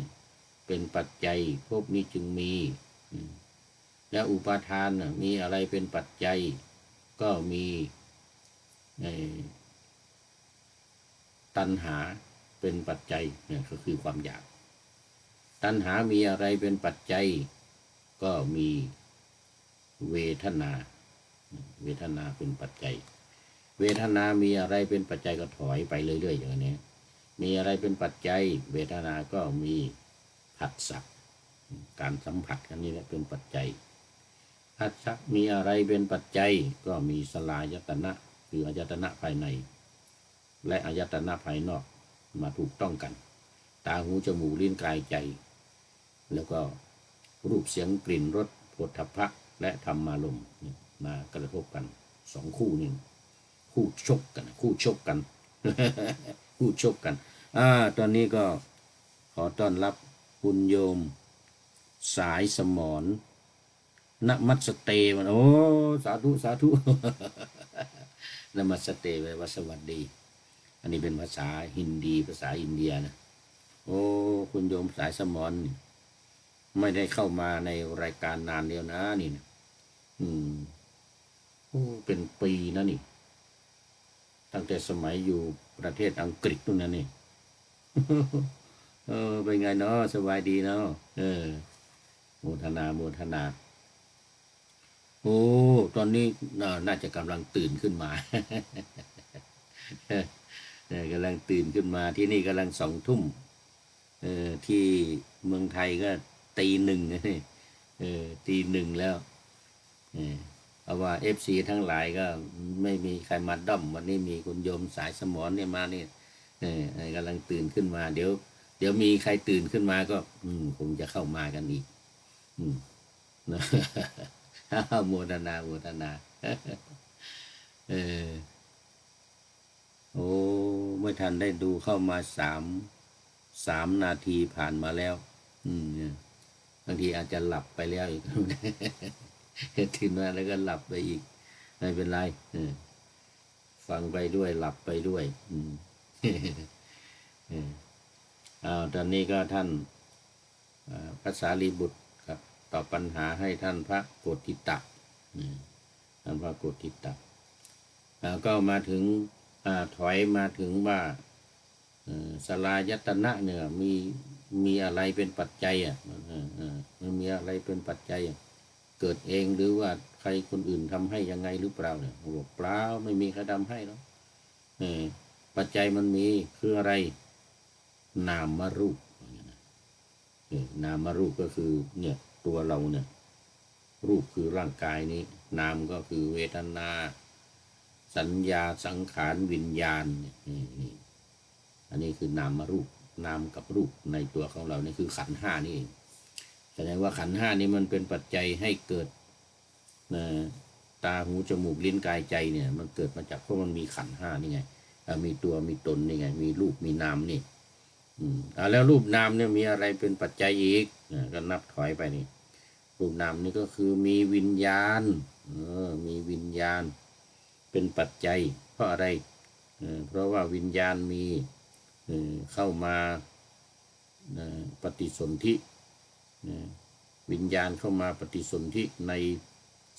เป็นปัจจัยภพนี้จึงมีแล้วอุปาทานมีอะไรเป็นปัจจัยก็มีตัณหาเป็นปัจจัยเนี่ยก็คือความอยากตัณหามีอะไรเป็นปัจจัยก็มีเวทนาเวทนาเป็นปัจจัยเวทนามีอะไรเป็นปัจจัยก็ถอยไปเรื่อยๆอย่างนี้มีอะไรเป็นปัจจัยเวทนาก็มีผัสสะการสัมผัสกันนี่แหละเป็นปัจจัยผัสสะมีอะไรเป็นปัจจัยก็มีสลายตนะคืออายตนะภายในและอายตนะภายนอกมาถูกต้องกันตาหูจมูกลิ้นกายใจแล้วก็รูปเสียงกลิ่นรสโผฏฐัพพะและธรรมารมณ์มากระทบกันสองคู่นี่คู่ชกกันคู่ชกกัน คู่ชกกันตอนนี้ก็ขอต้อนรับคุณโยมสายสมรนมัสเตมันโอ้สาธุสาธุ นมัสเตแปลว่าสวัสดีอันนี้เป็นภาษาฮินดีภาษาอินเดียนะโอ้คุณโยมสายสมรไม่ได้เข้ามาในรายการนานเดียวนะนี่นะเป็นปีนะนี่ตั้งแต่สมัยอยู่ประเทศอังกฤษนู่นนะนี่ เป็นไงเนาะสบายดีเนาะโมทนาโมทนาโอ้ตอนนี้น่าจะกำลังตื่นขึ้นมา กำลังตื่นขึ้นมาที่นี่กำลัง2 ทุ่มที่เมืองไทยก็ตี 1ตี 1แล้วเพราะว่า FC ทั้งหลายก็ไม่มีใครมาด้อมวันนี้มีคุณโยมสายสมรเนี่ยมานี่กำลังตื่นขึ้นมาเดี๋ยวมีใครตื่นขึ้นมาก็คงจะเข้ามากันอีกโมทนาโมทนาโอ้ไม่ทันได้ดูเข้ามา3 นาทีผ่านมาแล้วบางทีอาจจะหลับไปแล้วอีกตื่นมาแล้วก็หลับไปอีกไม่เป็นไรฟังไปด้วยหลับไปด้วยตอนนี้ก็ท่านพระสารีบุตรครับตอบปัญหาให้ท่านพระโกฏฐิตะท่านพระโกฏฐิตะก็มาถึงถอยมาถึงว่าสลายตนะเนี่ยมีอะไรเป็นปัจจัยมันมีอะไรเป็นปัจจัยเกิดเองหรือว่าใครคนอื่นทำให้ยังไงหรือเปล่าเนี่ยบอกเปล่าไม่มีใครทำให้หรอกปัจจัยมันมีคืออะไรนามรูปนามรูปก็คือเนี่ยตัวเราเนี่ยรูปคือร่างกายนี้นามก็คือเวทนาสัญญาสังขารวิญญาณนี่อันนี้คือนามรูปนามกับรูปในตัวของเรานี่คือขันธ์ 5นี่เองแสดงว่าขันธ์ 5นี้มันเป็นปัจจัยให้เกิดตาหูจมูกลิ้นกายใจเนี่ยมันเกิดมาจากเพราะมันมีขันธ์ 5นี่ไงมีตัวมีตนนี่ไงมีรูปมีนามนี่แล้วรูปนามเนี่ยมีอะไรเป็นปัจจัยอีกก็นับถอยไปนี่รูปนามนี่ก็คือมีวิญญาณมีวิญญาณเป็นปัจจัยเพราะอะไรเพราะว่าวิญญาณมีเข้ามาปฏิสนธิวิญญาณเข้ามาปฏิสนธิใน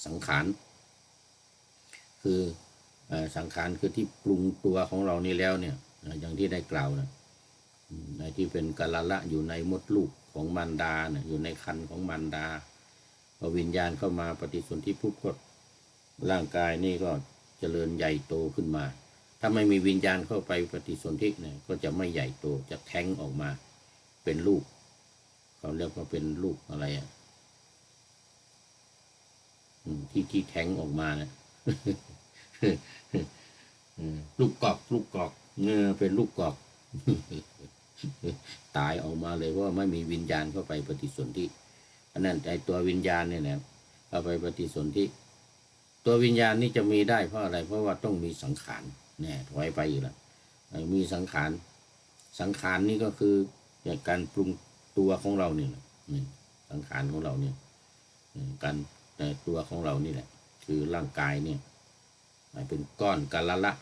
สังขารคือสังขารคือที่ปรุงตัวของเรานี่แล้วเนี่ยอย่างที่ได้กล่าวนะในที่เป็นกาลละอยู่ในมดลูกของมารดาเนี่ยอยู่ในครรภ์ของมารดาพอวิญญาณเข้ามาปฏิสนธิปุ๊บก็ร่างกายนี่ก็เจริญใหญ่โตขึ้นมา ถ้าไม่มีวิญญาณเข้าไปปฏิสนธิเนี่ยก็จะไม่ใหญ่โตจะแท้งออกมาเป็นลูกเขาเรียกว่าเป็นลูกอะไรอ่ะที่แท้งออกมานะลูกกอกเป็นลูกกอกตายออกมาเลยเพราะว่าไม่มีวิญญาณเข้าไปปฏิสนธิอันนั้นไอตัววิญญาณเนี่ยนะเข้าไปปฏิสนธิตัววิญญาณนี่จะมีได้เพราะอะไรเพราะว่าต้องมีสังขารเนี่ยถอยไปอีกแล้วมีสังขารนี่ก็คือการปรุงตัวของเราเนี่ยสังขารของเราเนี่ยการแต่ตัวของเรานี่แหละคือร่างกายเนี่ยเป็นก้อนกาละ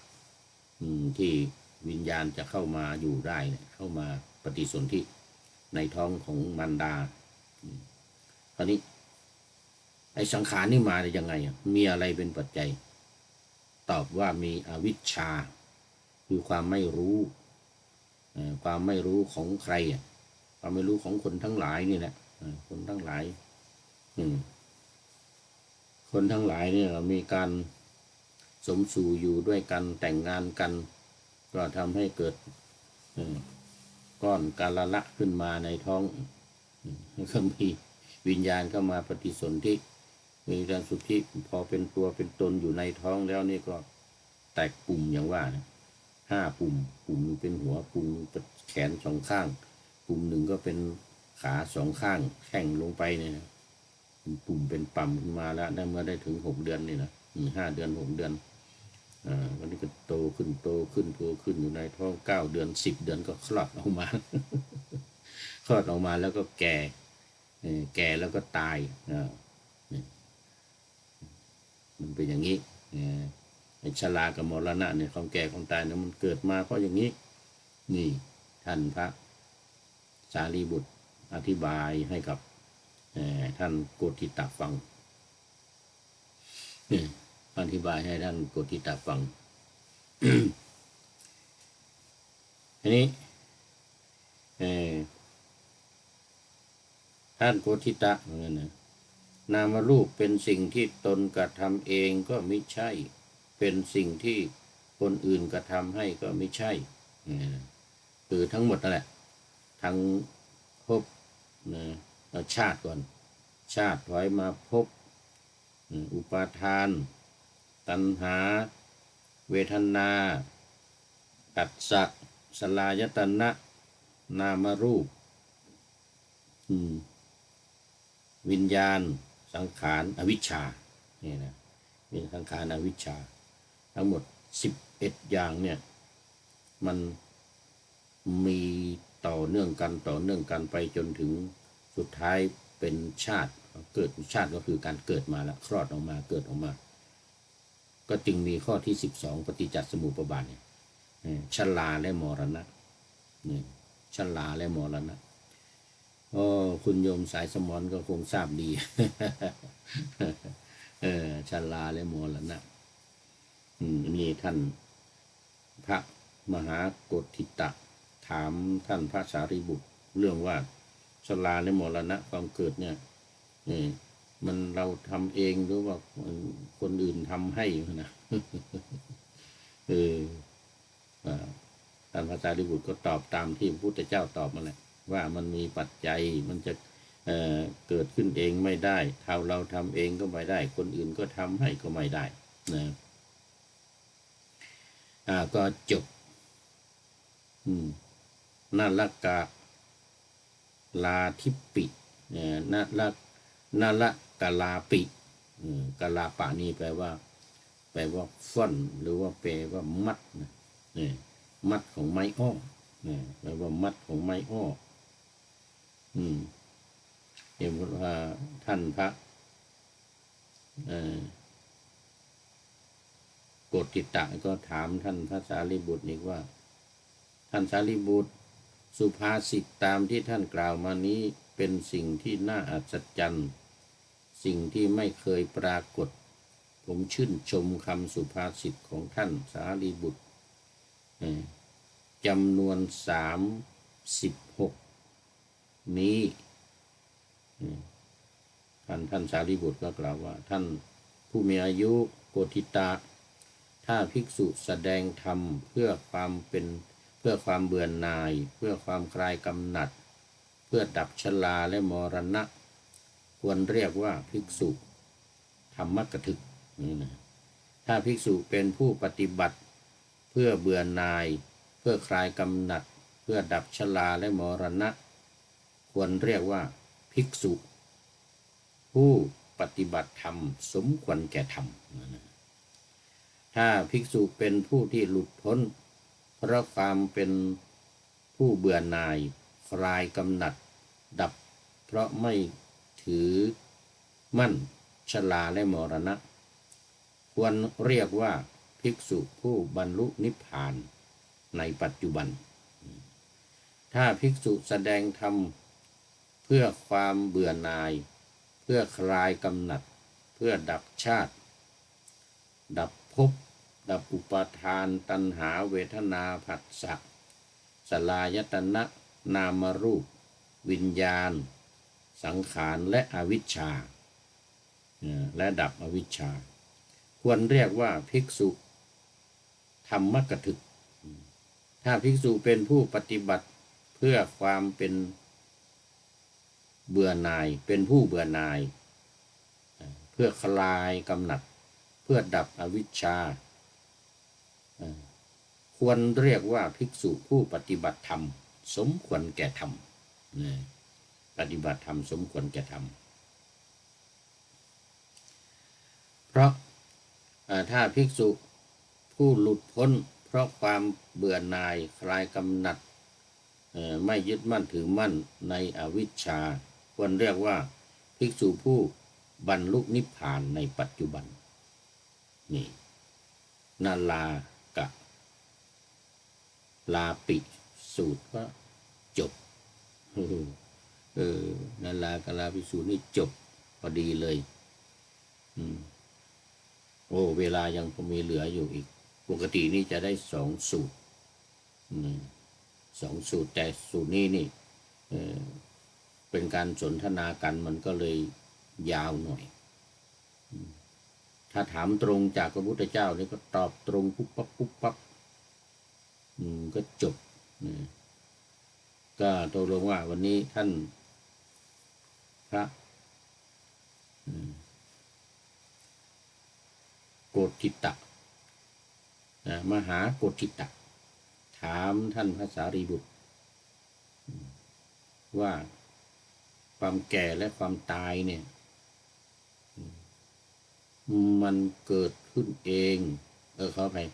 ที่วิญญาณจะเข้ามาอยู่ได้เนี่ยเข้ามาปฏิสนธิในท้องของมารดาคราวนี้ไอ้สังขารนี่มาได้ยังไงมีอะไรเป็นปัจจัยตอบว่ามีอวิชชาคือความไม่รู้ของใครความไม่รู้ของคนทั้งหลายนี่แหละคนทั้งหลายคนทั้งหลายเนี่ยมีการสมสู่อยู่ด้วยกันแต่งงานกันก็ทำให้เกิดก้อนกาละขึ้นมาในท้องก็มีวิญญาณเข้ามาปฏิสนธิมีการสุทธิพอเป็นตัวเป็นตนอยู่ในท้องแล้วนี่ก็แตกปุ่มอย่างว่านะ5 ปุ่มเป็นหัวปุ่มแขน2 ข้างปุ่มหนึ่งก็เป็นขา2 ข้างแข่งลงไปเนี่ยนะปุ่มเป็นปั่มขึ้นมาแล้วได้เมื่อได้ถึง6 เดือนนี่นะ5 เดือน6 เดือนวันนี้ก็โตขึ้นอยู่ในท้อง9 เดือน10 เดือนก็คลอดออกมาแล้วก็แก่แล้วก็ตายมันเป็นอย่างนี้ชรากับมรณะเนี่ยความแก่ความตายเนี่ยมันเกิดมาเพราะอย่างนี้นี่ท่านพระสารีบุตรอธิบายให้กับท่านโกฏิตะฟังอธิบายให้ท่านโกฏิตะฟัง ทีนี้ท่านโกฏิตะเหมือนกันนะนามรูปเป็นสิ่งที่ตนกระทำเองก็ไม่ใช่เป็นสิ่งที่คนอื่นกระทำให้ก็ไม่ใช่คือทั้งหมดนั่นแหละทั้งภพชาติก่อนชาติถอยมาภพอุปาทานตัณหาเวทนาปัสสะสลายตนะนามรูปวิญญาณสังขารอวิชชานี่นะมีสังขารอวิชชาทั้งหมด11 อย่างเนี่ยมันมีต่อเนื่องกันไปจนถึงสุดท้ายเป็นชาติเกิดชาติก็คือการเกิดมาแล้วคลอดออกมาเกิดออกมาก็จึงมีข้อที่12ปฏิจจสมุปบาทเนี่ยชราและมรณะชราและมรณะคุณโยมสายสมรก็คงทราบดีชราและมรณะนี่ท่านพระมหาโกฏิตะถามท่านพระสารีบุตรเรื่องว่าชราและมรณะความเกิดเนี่ยมันเราทำเองหรือว่าคนอื่นทำให้นะท่านพระสารีบุตรก็ตอบตามที่พระพุทธเจ้าตอบมาแหละว่ามันมีปัจจัยมันจะเกิดขึ้นเองไม่ได้ถ้าเราทำเองก็ไม่ได้คนอื่นก็ทำให้ก็ไม่ได้นะก็จบนาลกะลาทิปินาลกะลาปิกะลาปะนี่แปลว่าฟ่อนหรือว่าแปลว่ามัดนะมัดของไม้อ้อแปลว่ามัดของไม้อ้อเห็นว่าท่านพระโกฏิตะก็ถามท่านพระสารีบุตรอีกว่าท่านสารีบุตรสุภาษิตตามที่ท่านกล่าวมานี้เป็นสิ่งที่น่าอัศจรรย์สิ่งที่ไม่เคยปรากฏผมชื่นชมคำสุภาษิตของท่านสารีบุตรจำนวน36นี้ท่านสารีบุตรก็กล่าวว่าท่านผู้มีอายุโกฏิตะ ถ้าภิกษุแสดงธรรมเพื่อความเบื่อหน่ายเพื่อความคลายกำหนัดเพื่อดับชราและมรณะควรเรียกว่าภิกษุธรรมกถึกนี่นะถ้าภิกษุเป็นผู้ปฏิบัติเพื่อเบื่อหน่ายเพื่อคลายกำหนัดเพื่อดับชราและมรณะควรเรียกว่าภิกษุผู้ปฏิบัติธรรมสมควรแก่ธรรมถ้าภิกษุเป็นผู้ที่หลุดพ้นเพราะความเป็นผู้เบื่อหน่ายคลายกำหนัดดับเพราะไม่ถือมั่นชราและมรณะควรเรียกว่าภิกษุผู้บรรลุนิพพานในปัจจุบันถ้าภิกษุแสดงธรรมเพื่อความเบื่อหน่ายเพื่อคลายกำหนัดเพื่อดับชาติดับภพดับอุปาทานตัณหาเวทนาผัสสะสลายตนะนามรูปวิญญาณสังขารและอวิชชาและดับอวิชชาควรเรียกว่าภิกษุธรรมกถึกถ้าภิกษุเป็นผู้ปฏิบัติเพื่อความเป็นเบื่อหน่ายเป็นผู้เบื่อหน่ายเพื่อคลายกำหนัดเพื่อดับอวิชชาควรเรียกว่าภิกษุผู้ปฏิบัติธรรมสมควรแก่ธรรมปฏิบัติธรรมสมควรแก่ธรรมเพราะถ้าภิกษุผู้หลุดพ้นเพราะความเบื่อหน่ายคลายกำหนัดไม่ยึดมั่นถือมั่นในอวิชชาควรเรียกว่าภิกษุผู้บรรลุนิพพานในปัจจุบันนี่นาลากะลาปิสูตรก็จบนาลากะลาปิสูตรนี่จบพอดีเลยโอ้เวลายังมีเหลืออยู่อีกปกตินี่จะได้2 สูตร2 สูตรแต่สูตรนี้นี่เป็นการสนทนากันมันก็เลยยาวหน่อยถ้าถามตรงจากพระพุทธเจ้านี่ก็ตอบตรงปุ๊บปั๊บปุ๊บปั๊บก็จบก็ตกลงว่าวันนี้ท่านพระโกฏิตะมหาโกฏิตะถามท่านพระสารีบุตรว่าความแก่และความตายเนี่ยมันเกิดขึ้นเองขออภัย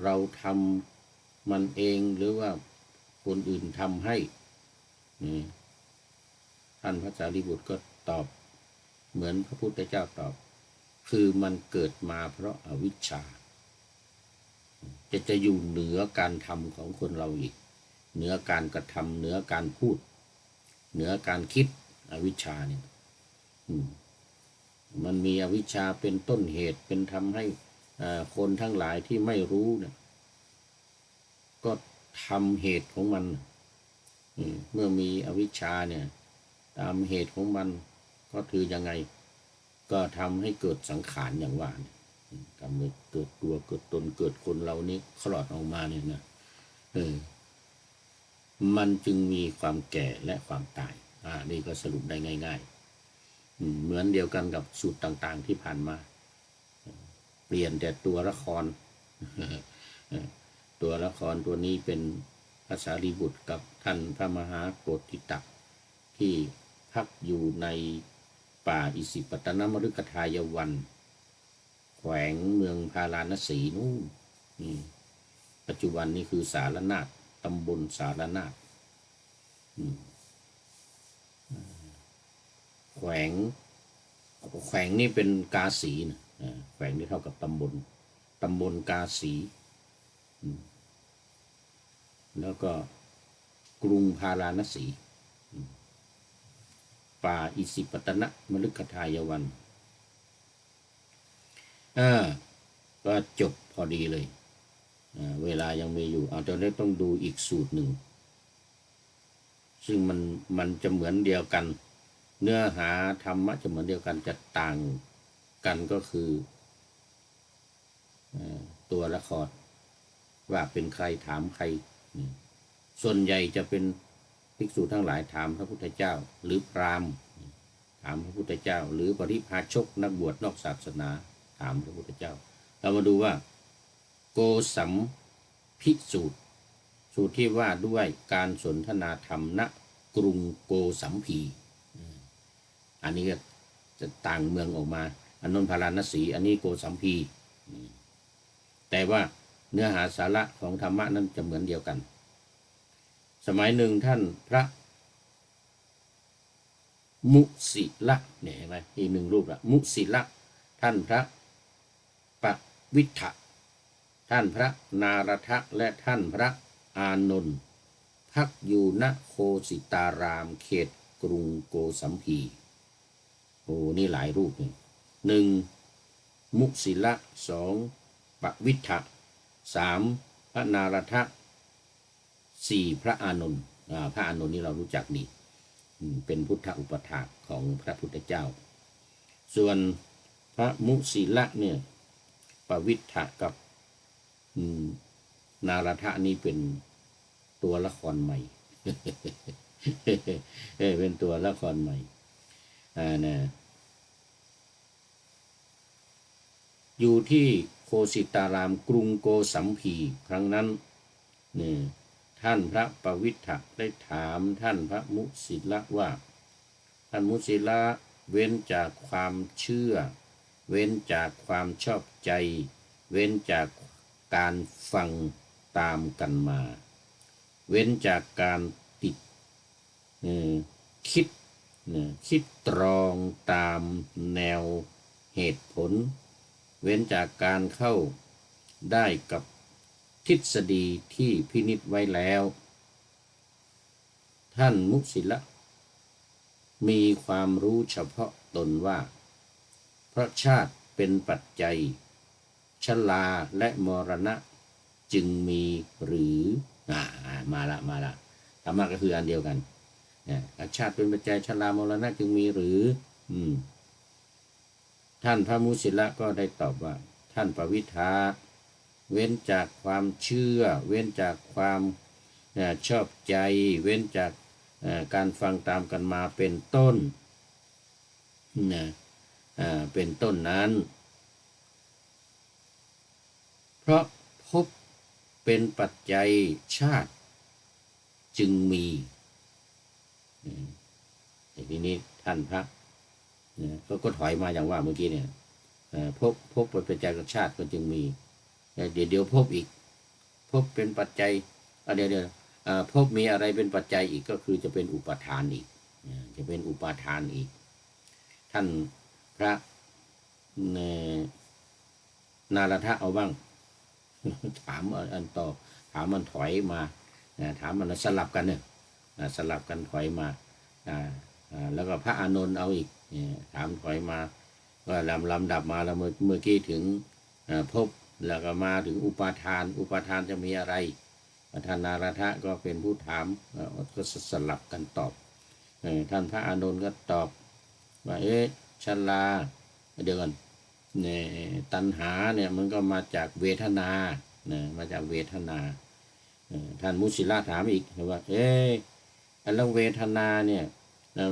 เราทำมันเองหรือว่าคนอื่นทำให้ท่านพระสารีบุตรก็ตอบเหมือนพระพุทธเจ้าตอบคือมันเกิดมาเพราะอวิชชาจะอยู่เหนือการทำของคนเราอีกเหนือการกระทำเหนือการพูดเหนือการคิดอวิชชาเนี่ยมันมีอวิชชาเป็นต้นเหตุเป็นทำให้คนทั้งหลายที่ไม่รู้เนี่ยก็ทำเหตุของมันเมื่อมีอวิชชาเนี่ยตามเหตุของมันก็คือยังไงก็ทำให้เกิดสังขารอย่างว่าเนี่ยทำให้เกิดตัวเกิดตนเกิดคนเรานี้คลอดออกมาเนี่ยนะมันจึงมีความแก่และความตายนี่ก็สรุปได้ง่ายๆเหมือนเดียวกันกับสูตรต่างๆที่ผ่านมาเปลี่ยนแต่ตัวละครตัวละครตัวนี้เป็นพระสารีบุตรกับท่านพระมหาโกฏิตะที่พักอยู่ในป่าอิสิปตนมฤคทายวันแขวงเมืองพาราณสีนู่นปัจจุบันนี้คือสารนาถตำบลสารนาถแขวงนี่เป็นกาสีนะแขวงนี่เท่ากับตำบลกาสีแล้วก็กรุงพาราณสีป่าอิสิปตนมฤคทายวันก็จบพอดีเลยเวลายังมีอยู่เอาตอนนี้ต้องดูอีกสูตรหนึ่งซึ่งมันจะเหมือนเดียวกันเนื้อหาธรรมะจะเหมือนเดียวกันจะต่างกันก็คือ ตัวละครว่าเป็นใครถามใครส่วนใหญ่จะเป็นภิกษุทั้งหลายถามพระพุทธเจ้าหรือพราหมณ์ถามพระพุทธเจ้าหรือปริพาชกนักบวชนอกศาสนาถามพระพุทธเจ้าเรามาดูว่าโกสัมภิสูตรสูตรที่ว่าด้วยการสนทนาธรรมณกรุงโกสัมพีอันนี้ก็จะต่างเมืองออกมาอนนท์พาราณสีอันนี้โกสัมพีแต่ว่าเนื้อหาสาระของธรรมะนั้นจะเหมือนเดียวกันสมัยหนึ่งท่านพระมุสิละเนี่ยเห็นไหมอีกหนึ่งรูปละมุสิละท่านพระปวิทธะท่านพระนารทะและท่านพระอานนท์พักอยู่ณโคสิตารามเขตกรุงโกสัมพีโอ้นี่หลายรูปเนี่ยหนึ่งมุสิละสองปวิทธะสามพระนารทะสี่พระอานนท์พระอานนท์นี่เรารู้จักดีเป็นพุทธอุปถากของพระพุทธเจ้าส่วนพระมุสิละเนี่ยปวิทธะกับนารทะนี่เป็นตัวละครใหม่ เป็นตัวละครใหม่นะอยู่ที่โคสิตารามกรุงโกสัมพีครั้งนั้นนี่ท่านพระปวิทธะได้ถามท่านพระมุสิละว่าท่านมุสิละเว้นจากความเชื่อเว้นจากความชอบใจเว้นจากการฟังตามกันมาเว้นจากการติดคิดตรองตามแนวเหตุผลเว้นจากการเข้าได้กับทฤษฎีที่พินิจไว้แล้วท่านมุสิละมีความรู้เฉพาะตนว่าเพราะชาติเป็นปัจจัยชราและมรณะจึงมีหรือมาละธรรมะก็คืออันเดียวกันชาติเป็นปัจจัยชรามรณะจึงมีหรือท่านพระมุสิละก็ได้ตอบว่าท่านปวิทธาเว้นจากความเชื่อเว้นจากความชอบใจเว้นจากการฟังตามกันมาเป็นต้นเป็นต้นนั้นเพราะภพเป็นปัจจัยชาติจึงมีทีนี้ท่านพระก็ถอยมาอย่างว่าเมื่อกี้เนี่ยภพเป็นปัจจัยกับชาติก็จึงมีเดี๋ยวภพอีกภพเป็นปัจจัยเดี๋ยวภพมีอะไรเป็นปัจจัยอีกก็คือจะเป็นอุปาทานอีกจะเป็นอุปาทานอีกท่านพระนารทะเอาบ้างถามอันต่อถามมันถอยมาถามมันสลับกันเนี่ยสลับกันถอยมาแล้วก็พระอานนท์เอาอีกถามถอยมาก็ลำดับมาแล้วเมื่อกี้ถึงภพแล้วก็มาถึงอุปาทานจะมีอะไรท่านนารทะก็เป็นผู้ถามก็สลับกันตอบท่านพระอานนท์ก็ตอบว่าชราเดี๋ยวกันตัณหาเนี่ยมันก็มาจากเวทนามาจากเวทนาท่านมุสิละถามอีกว่าแล้วเวทนาเนี่ย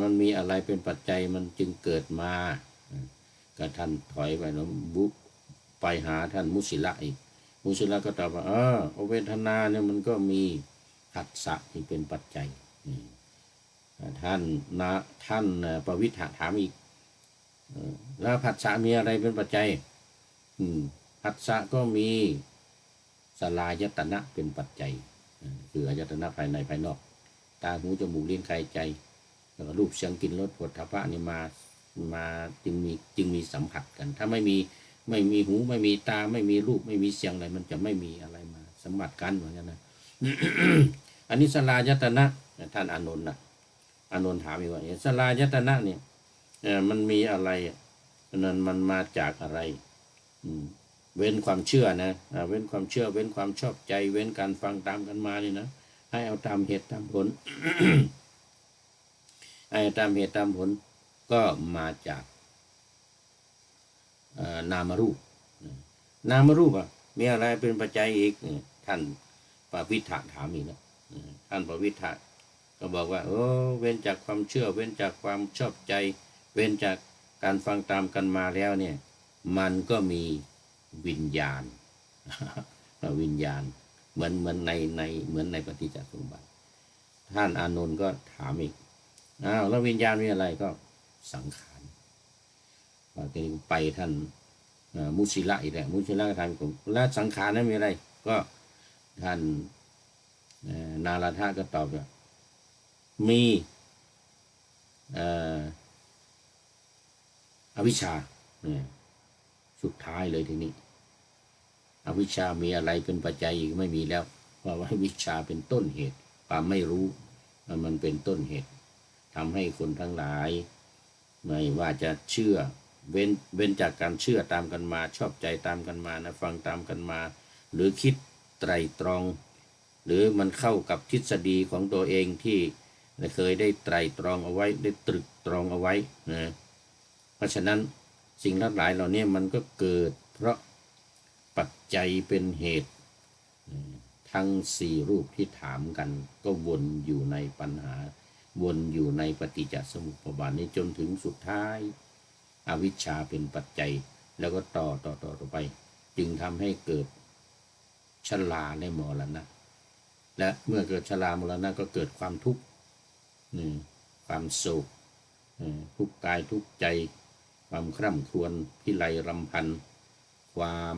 มันมีอะไรเป็นปัจจัยมันจึงเกิดมาก็ท่านถอยไปแล้วไปหาท่านมุสิละอีกมุสิละก็ตอบว่าเวทนาเนี่ยมันก็มีผัสสะที่เป็นปัจจัยท่านปวิทธะถามอีกแล้วผัสสะมีอะไรเป็นปัจจัยผัสสะก็มีสลายตนะเป็นปัจจัยคืออายตนะภายในภายนอกตาหูจมูกลิ้นกายใจแล้วก็รูปเสียงกลิ่นรสโผฏฐัพพะนี่มาจึงมีสัมผัสกันถ้าไม่มีหูไม่มีตาไม่มีรูปไม่มีเสียงอะไรมันจะไม่มีอะไรมาสัมผัสกันเหมือนกันนะ อันนี้สลายตนะท่านอานนท์อานนท์ถามอีกว่าสลายตนะเนี่ยมันมีอะไรนั้นมันมาจากอะไรเว้นความเชื่อนะเว้นความเชื่อเว้นความชอบใจเว้นการฟังตามกันมานี่นะให้เอาตามเหตุตามผล ให้ตามเหตุตามผลก็มาจากนามรูปนามรูป มีอะไรเป็นปัจจัยอีกท่านปวิทะถามอีกนะท่านปวิทะก็บอกว่าเว้นจากความเชื่อเว้นจากความชอบใจ เว้นจากการฟังตามกันมาแล้วเนี่ยมันก็มีวิญญาณ วิญญาณเหมือนในปฏิจจสมุปบาทท่านอานนท์ก็ถามอีกแล้ววิญญาณมีอะไรก็สังขารไปท่านมุสิละอีกแล้วมุสิละก็ถามผมแล้วสังขารนั้นมีอะไรก็ท่านนาราธาก็ตอบว่ามีอวิชชาสุดท้ายเลยทีนี้อวิชชามีอะไรเป็นปัจจัยอีกไม่มีแล้วเพราะว่าวิชชาเป็นต้นเหตุความไม่รู้มันเป็นต้นเหตุทำให้คนทั้งหลายไม่ว่าจะเชื่อเว้นจากการเชื่อตามกันมาชอบใจตามกันมานะฟังตามกันมาหรือคิดไตรตรองหรือมันเข้ากับทฤษฎีของตัวเองที่เคยได้ไตรตรองเอาไว้ได้ตรึกตรองเอาไว้นะเพราะฉะนั้นสิ่งทั้งหลายเหล่านี้มันก็เกิดเพราะปัจจัยเป็นเหตุทั้งสี่รูปที่ถามกันก็วนอยู่ในปัญหาวนอยู่ในปฏิจจสมุปบาทนี้จนถึงสุดท้ายอวิชชาเป็นปัจจัยแล้วก็ต่อไปจึงทำให้เกิดชราและมรณะและเมื่อเกิดชรามรณะก็เกิดความทุกข์ความโศกทุกข์กายทุกข์ใจความคร่ำครวญพิไรรำพันความ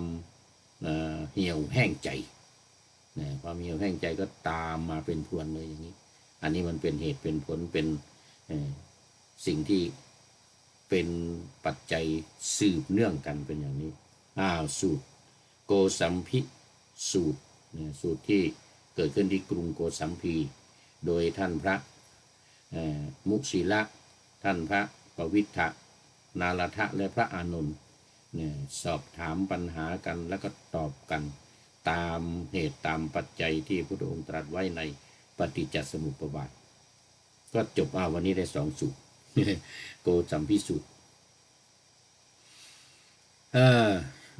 เหี่ยวแห้งใจความเหี่ยวแห้งใจก็ตามมาเป็นพรวนเลยอย่างนี้อันนี้มันเป็นเหตุเป็นผลเป็นสิ่งที่เป็นปัจจัยสืบเนื่องกันเป็นอย่างนี้สูตรโกสัมพิสูตรสูตรที่เกิดขึ้นที่กรุงโกสัมพีโดยท่านพระมุสีละท่านพระปวิทะนาราธะและพระอานนท์สอบถามปัญหากันแล้วก็ตอบกันตามเหตุตามปัจจัยที่พระพุทธองค์ตรัสไว้ในปฏิจจสมุปบาทก็จบวันนี้ได้2 สูตร โกสัมพิสูตร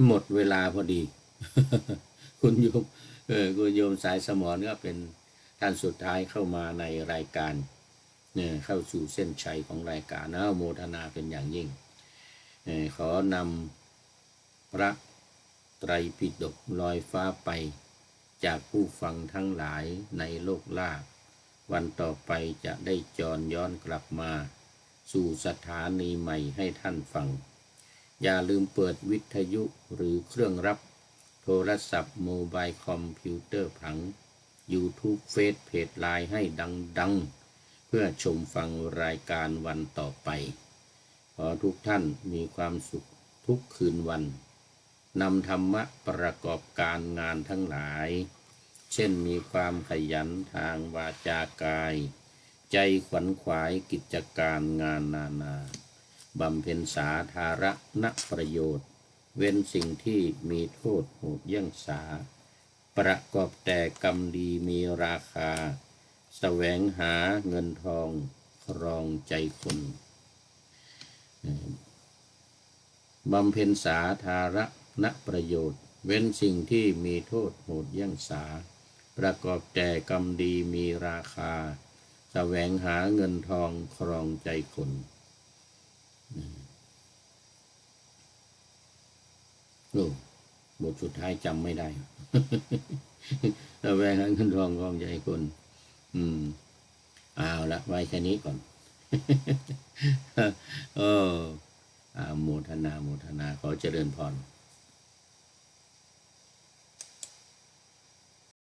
หมดเวลาพอดี คุณโยมสายสมรก็เป็นท่านสุดท้ายเข้ามาในรายการเข้าสู่เส้นชัยของรายการโมทนาเป็นอย่างยิ่งขอนำพระไตรปิฎกลอยฟ้าไปจากผู้ฟังทั้งหลายในโลกล่าวันต่อไปจะได้จรย้อนกลับมาสู่สถานีใหม่ให้ท่านฟังอย่าลืมเปิดวิทยุหรือเครื่องรับโทรศัพท์โมบายคอมพิวเตอร์ผัง YouTube เฟซเพจไลน์ให้ดังเพื่อชมฟังรายการวันต่อไปขอทุกท่านมีความสุขทุกคืนวันนำธรรมะประกอบการงานทั้งหลายเช่นมีความขยันทางวาจากายใจขวัญขวายกิจการงานนาบำเพ็ญสาธารณประโยชน์เว้นสิ่งที่มีโทษโหดเยี่ยงสาประกอบแต่กรรมดีมีราคาแสวงหาเงินทองครองใจคนบำเพ็ญสาธารณประโยชน์เว้นสิ่งที่มีโทษโหดเยี่ยงสาประกอบแต่กรรมดีมีราคาแสวงหาเงินทองครองใจคนบทสุดท้ายจำไม่ได้ แสวงหาเงินทองครองใจคนเอาละไว้แค่นี้ก่อน โมทนาขอเจริญพร